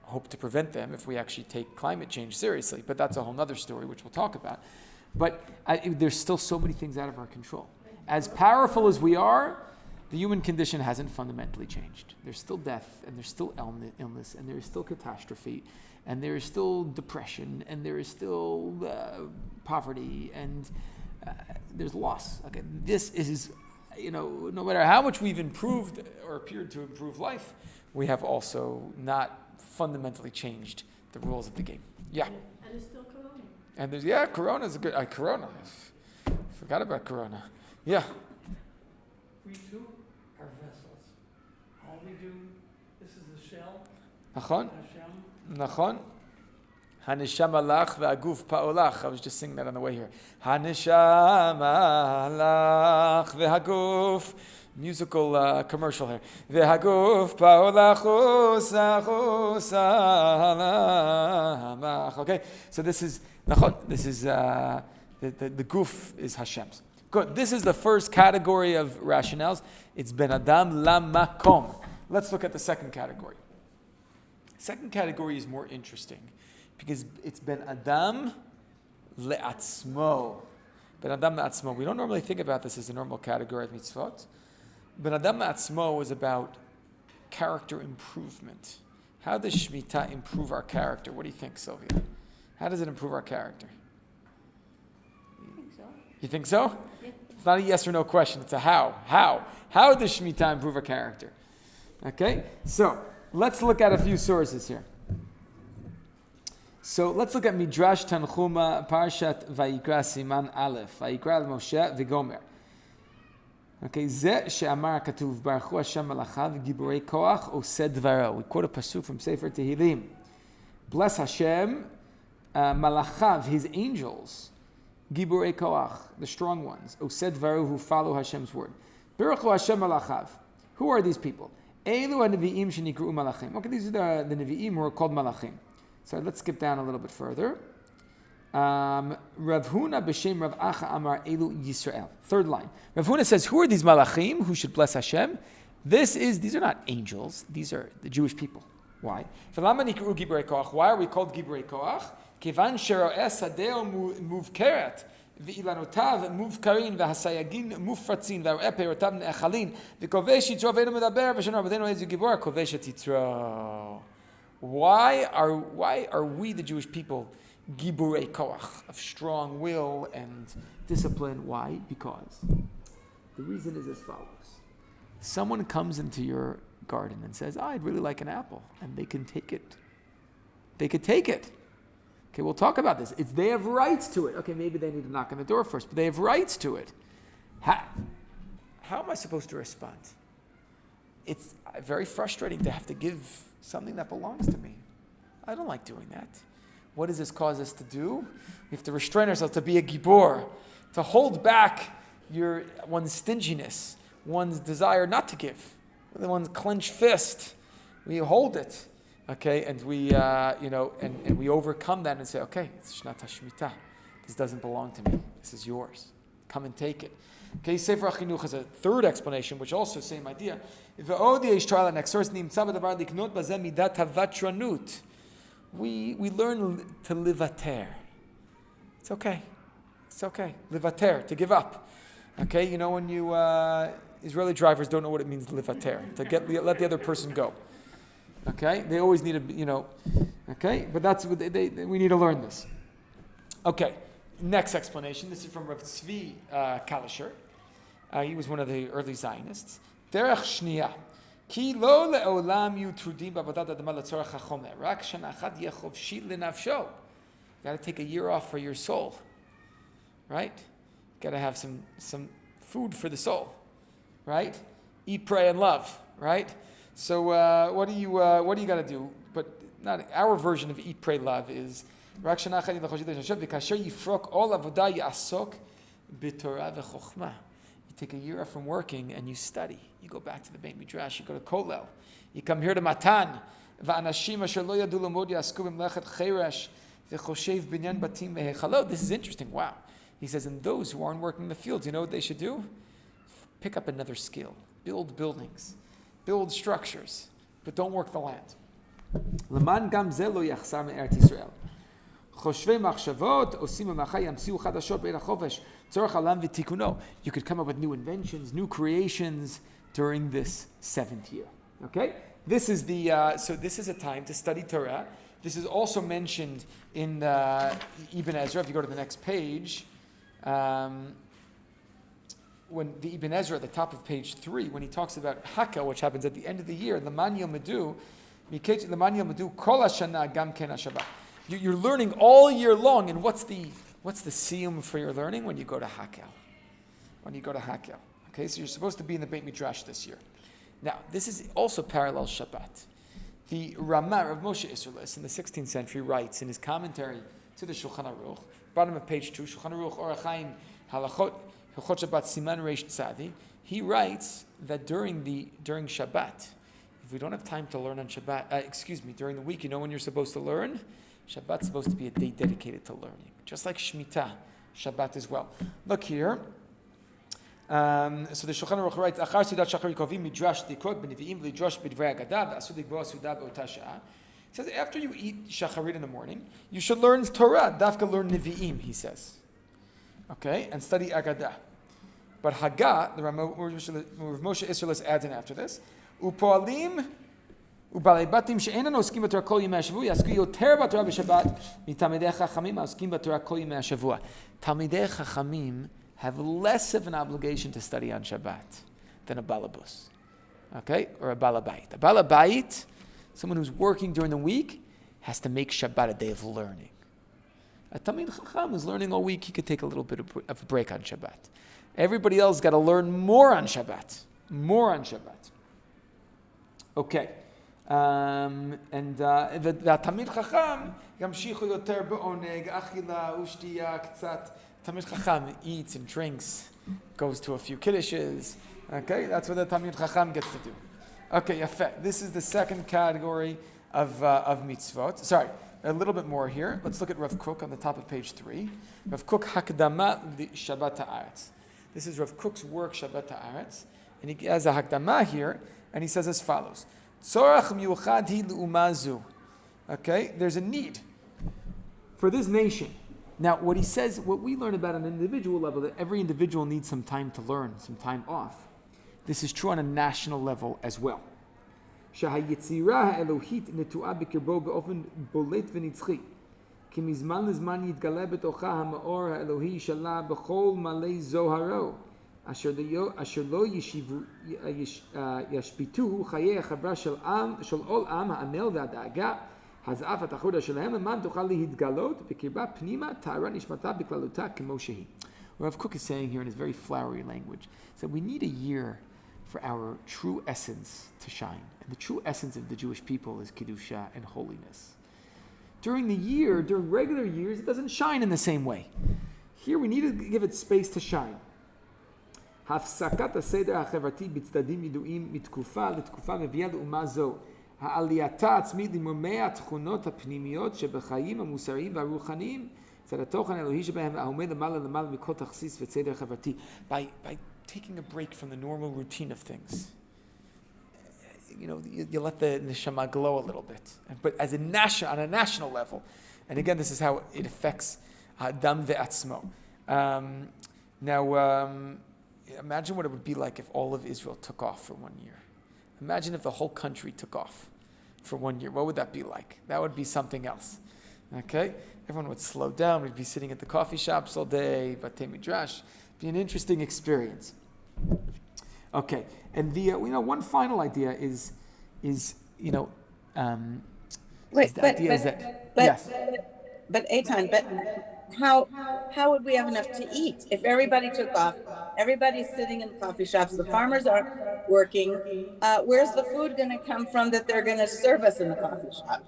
hope to prevent them if we actually take climate change seriously, but that's a whole other story, which we'll talk about. But there's still so many things out of our control. As powerful as we are, the human condition hasn't fundamentally changed. There's still death, and there's still illness, and there is still catastrophe, and there is still depression, and there is still poverty, and there's loss. Okay, this is, no matter how much we've improved or appeared to improve life, we have also not fundamentally changed the rules of the game. Yeah. And there's still Corona. And Corona's a good, Corona. Forgot about Corona. Yeah. We too are vessels. All we do, this is the shell. Nachon? Hashem. Nachon? Haneshama lach ve'aguf pa'olach. I was just singing that on the way here. Haneshama lach ve'aguf. Musical commercial here. Ve'aguf pa'olach usa. Okay, so this is Nachon. This is the guf is Hashem's. Good. This is the first category of rationales. It's ben adam lamakom. Let's look at the second category. Second category is more interesting because it's ben adam le'atzmo. Ben adam le'atzmo. We don't normally think about this as a normal category of mitzvot. Ben adam le'atzmo is about character improvement. How does Shemitah improve our character? What do you think, Sylvia? How does it improve our character? I think so. You think so? Yeah. It's not a yes or no question. It's a how. How? How does Shemitah improve our character? Okay? So, let's look at a few sources here. So, let's look at Midrash Tanchuma, Parshat Vayikra Siman Aleph. Vayikra Moshe V'gomer. Okay, Ze she'amar katuv Baruchu Hashem malachav giborei koach oseh dvaro. We quote a pasuk from Sefer Tehillim. Bless Hashem, malachav, his angels, giborei koach, the strong ones, oseh dvaro, who follow Hashem's word. Baruchu Hashem malachav. Who are these people? Elu ha-nevi'im shenikru malachim. Okay, these are the nevi'im who are called malachim. So let's skip down a little bit further. Rav Huna b'shem Rav Acha Amar Elu Yisrael. Third line. Rav Huna says, who are these malachim who should bless Hashem? These are not angels. These are the Jewish people. Why? Why are we called Giborei Koach? Kivan shero'es hadeo muvkeret v'ilanotav muvkarin v'hasayagin mufratzin v'aro'eh perotav ne'echalin v'kovesh yitro v'eno medaber v'shano rabbeinu ezu gibor kovesh yitro. Why are we, the Jewish people, Giborei Koach, of strong will and discipline? Why? Because the reason is as follows. Someone comes into your garden and says, I'd really like an apple, and they can take it. They could take it. Okay, we'll talk about this. They have rights to it. Okay, maybe they need to knock on the door first, but they have rights to it. How am I supposed to respond? It's very frustrating to have to give something that belongs to me. I don't like doing that. What does this cause us to do? We have to restrain ourselves to be a gibor, to hold back one's stinginess, one's desire not to give, one's clenched fist. We hold it, okay, and we, and we overcome that and say, okay, it's Shnat HaShemitah. This doesn't belong to me. This is yours. Come and take it. Okay, Sefer HaChinuch has a third explanation, which also same idea. Next source, we learn to livater. It's okay. It's okay. Livater, to give up. Okay, when you Israeli drivers don't know what it means to livater, to let the other person go. Okay, they always need okay, but that's what we need to learn this. Okay, next explanation. This is from Rav Tzvi Kalisher. He was one of the early Zionists. Derech Shniya. כי לא לעולם יהיו טרודים בעבודת אדמה לצורך החומר. רק שנה אחת יהיה חופשי לנפשו. You got to take a year off for your soul, right? You got to have some food for the soul, right? Eat, pray, and love, right? So what do you got to do? But not our version of eat, pray, love is רק שנה אחת יהיה חופשי לנפשו וכאשר יפרוק all עבודה יעסוק בתורה וחוכמה. Take a year off from working and you study. You go back to the Beit Midrash, you go to Kollel. You come here to Matan. Va'anashim asher lo yadu lamod yasku b'mlechet cheresh v'choshev binyan batim v'hechalot. This is interesting. Wow. He says, and those who aren't working in the fields, you know what they should do? Pick up another skill. Build buildings. Build structures. But don't work the land. L'man gam ze lo yachsar me'eretz Yisrael. חושבי מחשבות, עושים במאחה, ימציאו חדשות בין החופש, צורך עולם ותיקונו. You could come up with new inventions, new creations during this 7th year. Okay? This is so this is a time to study Torah. This is also mentioned in Ibn Ezra. If you go to the next page, when the Ibn Ezra at the top of page 3, when he talks about Hakel, which happens at the end of the year, the Man Yomadu, Kol HaShana Gam Ken HaShabbat. You're learning all year long, and what's the siyum for your learning when you go to Hakel? When you go to Hakel, okay, so you're supposed to be in the Beit Midrash this year. Now, this is also parallel Shabbat. The Ramah of Moshe Isserles in the 16th century writes in his commentary to the Shulchan Aruch, bottom of page 2, Shulchan Aruch Orach Chaim Halachot Shabbat Siman Reish Tzadi. He writes that during Shabbat, if we don't have time to learn on Shabbat, during the week, you know when you're supposed to learn? Shabbat's supposed to be a day dedicated to learning. Just like Shemitah, Shabbat as well. Look here. So the Shulchan Aruch writes, Achar Sudat Shachar Yikovim Midrash Dikot B'Nevi'im V'Lidrash B'Dvrei Agadah V'Asu Digboa Sudah B'Ota Sha'ah. He says, after you eat Shacharit in the morning, you should learn Torah. Dafka learn Nevi'im, he says. Okay? And study Agadah. But Haggah, the Rav Moshe Isserles adds in after this, U'poalim ובעלי בתים שאינם עוסקים בתורה כל ימי השבוע יעסקו יותר בתורה בשבת מתלמידי חכמים העוסקים בתורה כל ימי השבוע. תלמידי חכמים have less of an obligation to study on Shabbat than a balabus, okay, or a balabait. A balabait, someone who's working during the week, has to make Shabbat a day of learning. A Talmid Chacham is learning all week. He could take a little bit of a break on Shabbat. Everybody else got to learn more on Shabbat. More on Shabbat. Okay. והתלמיד חכם ימשיכו יותר בעונג, אכילה ושתייה קצת. תלמיד חכם eats and drinks, goes to a few kiddushes. Okay, that's what the תלמיד חכם gets to do. Okay, יפה. This is the second category of mitzvot. Sorry, a little bit more here. Let's look at Rav Kook on the top of page 3. Rav Kook Hakdama Shabbat Haaretz. This is Rav Kook's work Shabbat Haaretz, and he has a Hakdama here, and he says as follows. Okay, there's a need for this nation. Now, what he says, what we learn about on an individual level, that every individual needs some time to learn, some time off. This is true on a national level as well. שהיצירה האלוהית נטועה בקרבו באופן בולט ונצחי. כי מזמן לזמן יתגלה בתוכה המאור האלוהי שלה בכל מלא זוהרו. אשר לא ישפיטוהו חיי החברה של כל עם העמל והדאגה, הזעף התחודה שלהם, למען תוכל להתגלות בקרבה פנימה, טהרה נשמתה בכללותה כמו שהיא. Rav Kook is saying here in his very flowery language, that we need a year for our true essence to shine. And the true essence of the Jewish people is Kedusha and holiness. During the year, during regular years, it doesn't shine in the same way. Here we need to give it space to shine. הפסקת הסדר החברתי בצדדים ידועים מתקופה לתקופה מביאה לאומה זו. העלייתה העצמית למומי התכונות הפנימיות שבחיים המוסריים והרוחניים, צד התוכן האלוהי שבהם העומד למעלה מכל תכסיס וצדר חברתי. By taking a break from the normal routine of things. You know, you let the neshama glow a little bit. But on a national level, and again, this is how it affects Adam ve'atzmo. Imagine what it would be like if all of Israel took off for 1 year. Imagine if the whole country took off for 1 year. What would that be like? That would be something else. Okay? Everyone would slow down. We'd be sitting at the coffee shops all day, Batei Midrash. It'd be an interesting experience. Okay, and the one final idea is Wait, the but idea is that but yes. but Eitan, but how would we have enough to eat if everybody took off? Everybody's sitting in the coffee shops. The farmers are working. Where's the food going to come from that they're going to serve us in the coffee shop?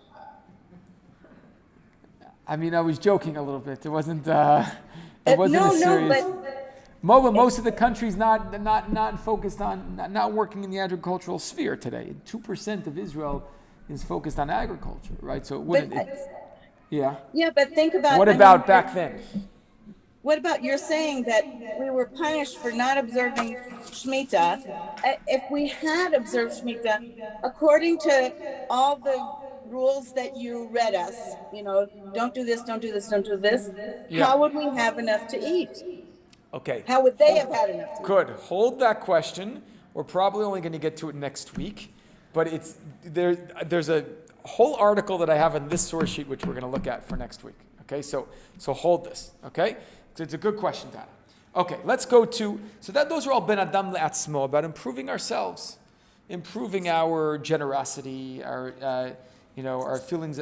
I mean, I was joking a little bit. It wasn't. It wasn't No, a serious. Most of the country's not focused on not working in the agricultural sphere today. 2% of Israel is focused on agriculture, right? So it wouldn't. Yeah. Yeah, but think about. What about back then? What about you're saying that we were punished for not observing Shemitah? If we had observed Shemitah, according to all the rules that you read us, don't do this, don't do this, don't do this, how would we have enough to eat? Okay. How would they have had enough to eat? Good. Hold that question. We're probably only going to get to it next week, but there's a whole article that I have in this source sheet which we're going to look at for next week. Okay, so hold this. Okay, so it's a good question, Dana. Okay, let's go to those are all ben adam le'atzmo, about improving ourselves, improving our generosity, our feelings,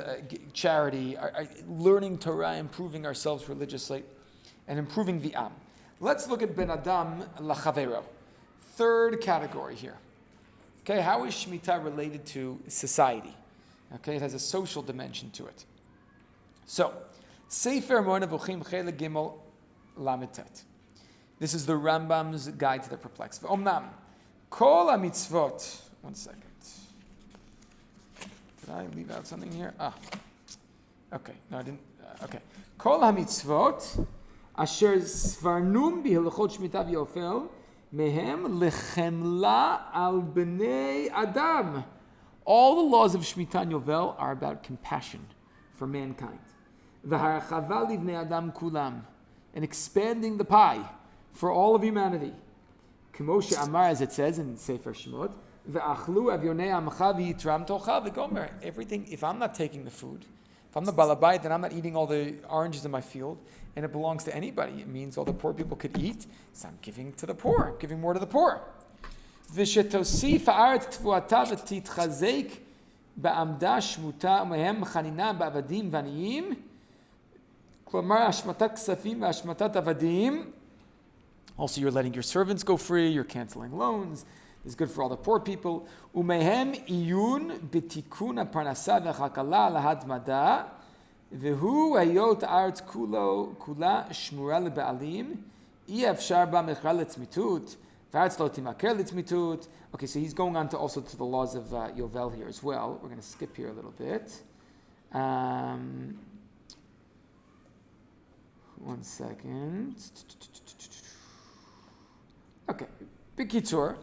charity, our learning Torah, improving ourselves religiously, and improving the am. Let's look at ben adam lachavero. Third category here. Okay, how is Shemitah related to society? Okay, it has a social dimension to it. So, Sefer Mo'eh Nevuchim Chelek Gimel Lametet. This is the Rambam's Guide to the Perplexed. Omnam, Kol HaMitzvot. One second. Did I leave out something here? Okay. No, I didn't. Okay. Kol HaMitzvot Asher Svarnum B'Hilchot Shemitah V'Yofel Mehem Lechemla Al Bnei Adam. All the laws of Shemitah and Yovel are about compassion for mankind. V'harachava livnei adam kulam, and expanding the pie for all of humanity. K'moshe Amar, as it says in Sefer Shemot, v'achlu avyonei amcha v'yitram tocha v'gomer. Everything, if I'm not taking the food, if I'm the balabait, then I'm not eating all the oranges in my field, and it belongs to anybody. It means all the poor people could eat, so I'm giving to the poor, giving more to the poor. ושתוסיף הארץ תבואתה ותתחזק בעמדה שמותה ומהם חנינה בעבדים ועניים, כלומר השמטת כספים והשמטת עבדים. Also, you're letting your servants go free, you're canceling loans. It's good for all the poor people. ומהם עיון בתיקון הפרנסה והכלכלה להתמדה, והוא היות הארץ כולה שמורה לבעלים, אי אפשר בה מכרה לצמיתות. Okay, so he's going on to also to the laws of Yovel here as well. We're going to skip here a little bit. One second. Okay, B'kitzur,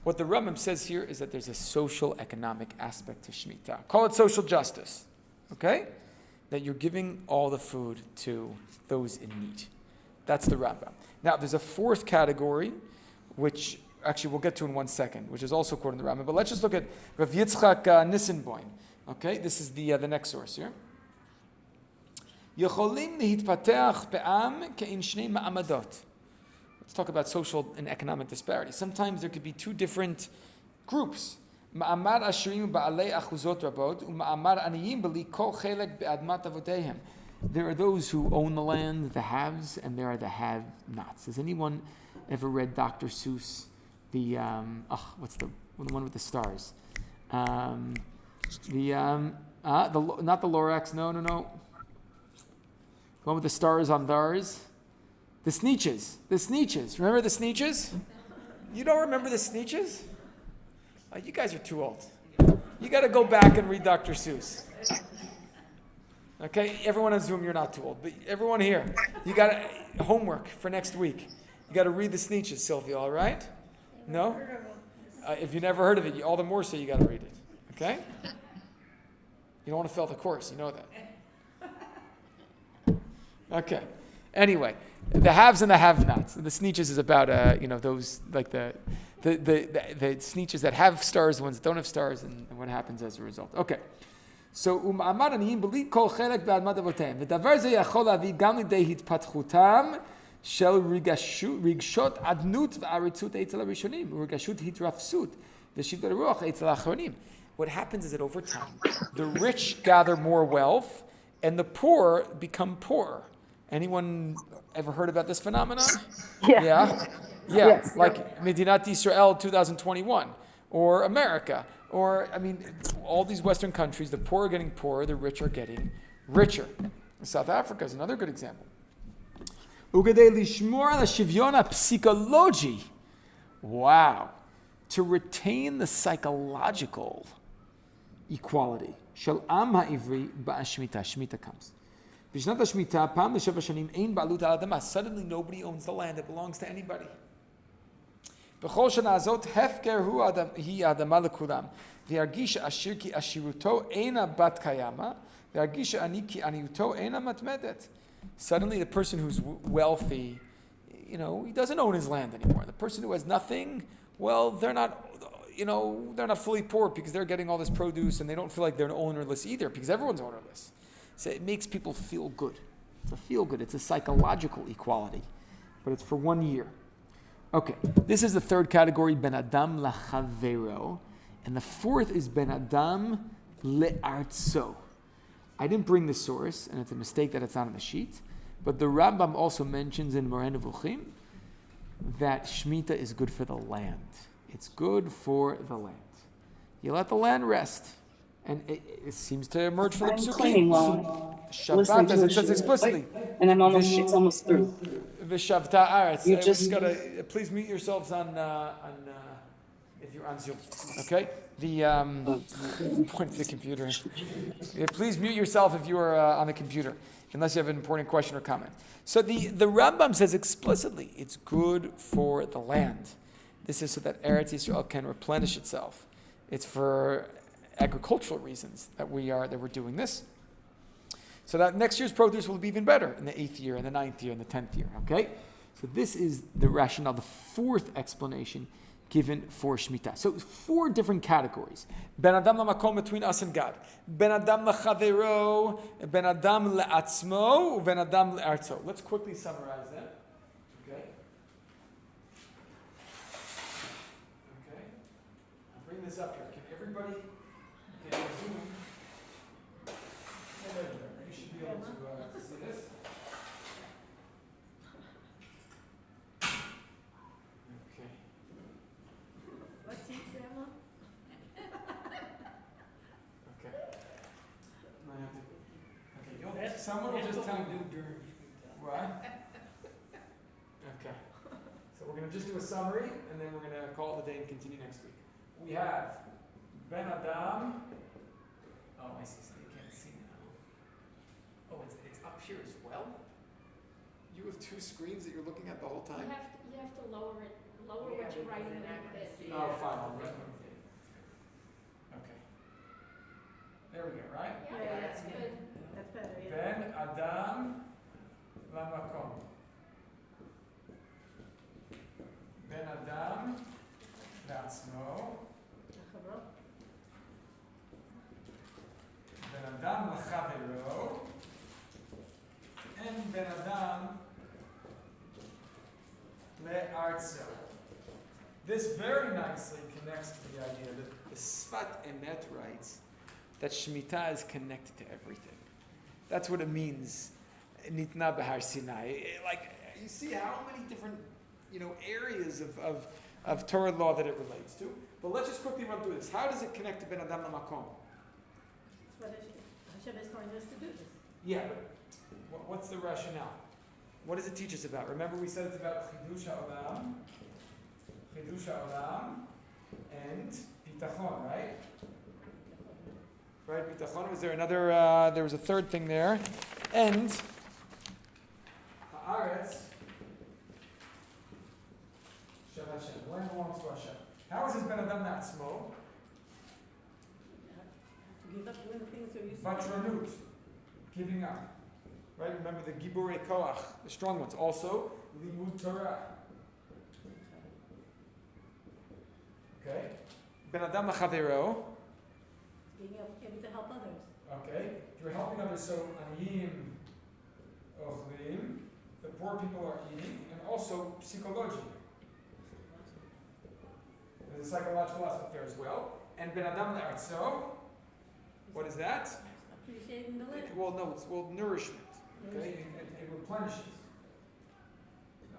what the Rambam says here is that there's a social economic aspect to Shemitah. Call it social justice, okay? That you're giving all the food to those in need. That's the Rambam. Now, there's a fourth category, which actually we'll get to in 1 second, which is also quoted in the Rambam. But let's just look at Rav Yitzchak Nissenboim. Okay, this is the next source here. Yecholim lehitpateach be'am ke'in shnei ma'amadot. Let's talk about social and economic disparity. Sometimes there could be two different groups. Ma'amar asherim ba'alei achuzot rabot u'ma'amar aniyim b'li kol chelek be'admat avotehem. There are those who own the land, the haves, and there are the have-nots. Has anyone ever read Dr. Seuss? What's the one with the stars? Not the Lorax. No. The one with the stars on theirs. The Sneetches. Remember the Sneetches? You don't remember the Sneetches? You guys are too old. You got to go back and read Dr. Seuss. Okay, everyone on Zoom, you're not too old, but everyone here, you got homework for next week. You got to read the Sneetches, Sylvia, all right? No? If you never heard of it, all the more so you got to read it. Okay? You don't want to fail the course, you know that. Okay. Anyway, the haves and the have-nots. The Sneetches is about those like the Sneetches that have stars, the ones that don't have stars, and what happens as a result. Okay. So ומאמר עניים בלי כל חלק באדמת אבותיהם. ודבר זה יכול להביא גם לידי התפתחותם Shel rigshot adnut v'aritzut eitzel harishonim, rigashut hitrafsut v'shivdar ruach eitzel ha'achronim. What happens is that over time, the rich gather more wealth, and the poor become poorer. Anyone ever heard about this phenomenon? Yeah. Yes. Like Medinat Israel 2021, or America, or all these Western countries. The poor are getting poorer, the rich are getting richer. South Africa is another good example. Wow. To retain the psychological equality. Shel am ha'ivri ba'ashmita. Shemitah comes. Suddenly nobody owns the land. It belongs to anybody. בכל שנה הזאת, הפקר הוא האדמה לכולם. וירגיש העשיר כי עשירותו אינה בת קיימא, וירגיש העני כי עניותו אינה מתמדת. Suddenly the person who's wealthy, he doesn't own his land anymore. The person who has nothing, well, they're not fully poor because they're getting all this produce, and they don't feel like they're ownerless either because everyone's ownerless. So it makes people feel good. It's a feel good. It's a psychological equality, but it's for 1 year. Okay, this is the third category, Ben Adam Lachavero. And the fourth is Ben Adam Le'artso. I didn't bring the source, and it's a mistake that it's not on the sheet. But the Rambam also mentions in Moreh Nevuchim that Shemitah is good for the land. It's good for the land. You let the land rest. And it seems to emerge from the I'm Psukim. cleaning while Shabbat, as it says explicitly. And it's almost through. V'shavta aretz. You just gotta please mute yourselves on if you're on Zoom. Okay. The point to the computer. Please mute yourself if you are on the computer, unless you have an important question or comment. So the Rambam says explicitly, it's good for the land. This is so that Eretz Yisrael can replenish itself. It's for agricultural reasons that we're doing this. So that next year's produce will be even better in the 8th year, and the 9th year, and the 10th year. Okay? So this is the rationale, the fourth explanation given for Shemitah. So 4 different categories. Ben Adam lamakom between us and God. Ben Adam lachavero, Ben Adam le'atzmo, Ben Adam le'artzo. Let's quickly summarize that. Okay? I'll bring this up here. Can everybody get a Zoom? You should be able to see this. Okay. What's he, Grandma? Okay. Someone will just tell me. What? Okay. So we're going to just do a summary, and then we're going to call it a day and continue next week. We have Ben Adam. Oh, I see. So you can't see now. Oh, it's up here as well? You have 2 screens that you're looking at the whole time? You have to lower what you're writing a bit. Oh, fine. Okay. There we go, right? Yeah, that's good. That's better, yeah. Ben Adam Lamakom. Ben Adam Latzmo. Ben Adam Lachavero. And Ben Adam Le'artzo. This very nicely connects to the idea that the Sfat Emet writes that Shemitah is connected to everything. That's what it means. Nitna B'Har Sinai. Like, you see how many different, areas of Torah law that it relates to. But let's just quickly run through this. How does it connect to Ben Adam Lamakom? That's what Hashem is telling us to do this. Yeah, but what's the rationale? What does it teach us about? Remember we said it's about Chidush HaOlam, and Bitachon, right? Right, Bitachon. Was there another, there was a third thing there. And Haaretz Shel Hashem. The land belongs to Hashem. How is this Ben Adam Natzmo? To give up doing the things you're used to. Vatranut, giving up. Right? Remember the Giborei Koach, the strong ones. Also, Limud Torah. Okay. Ben Adam Lachavero. Being able to help others. Okay. You're helping others, so Aniyim Ochlim. the poor people are eating, and also psychology. There's a psychological aspect there as well. And ben adam le'artzo, what is that? Appreciating the land. Well, no, it's nourishment. Okay, it replenishes.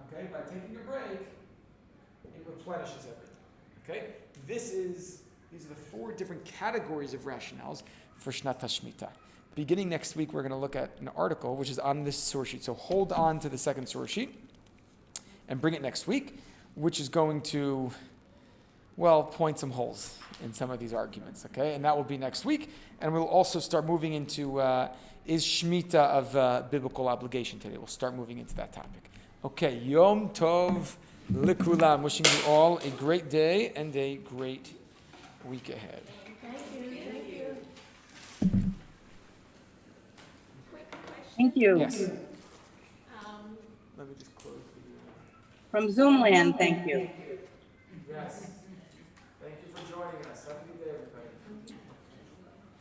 Okay, by taking a break, it replenishes everything. Okay, these are the 4 different categories of rationales for Shnat HaShemitah. Beginning next week, we're going to look at an article which is on this source sheet. So hold on to the second source sheet and bring it next week, which is going to, well, point some holes in some of these arguments. Okay, and that will be next week. And we'll also start moving into is Shemitah of biblical obligation today. We'll start moving into that topic. Okay, Yom Tov Likulam. Wishing you all a great day and a great week ahead. Thank you. Quick question. Thank you. Yes. Let me just close the. From Zoomland, thank you. Yes. Thank you for joining us.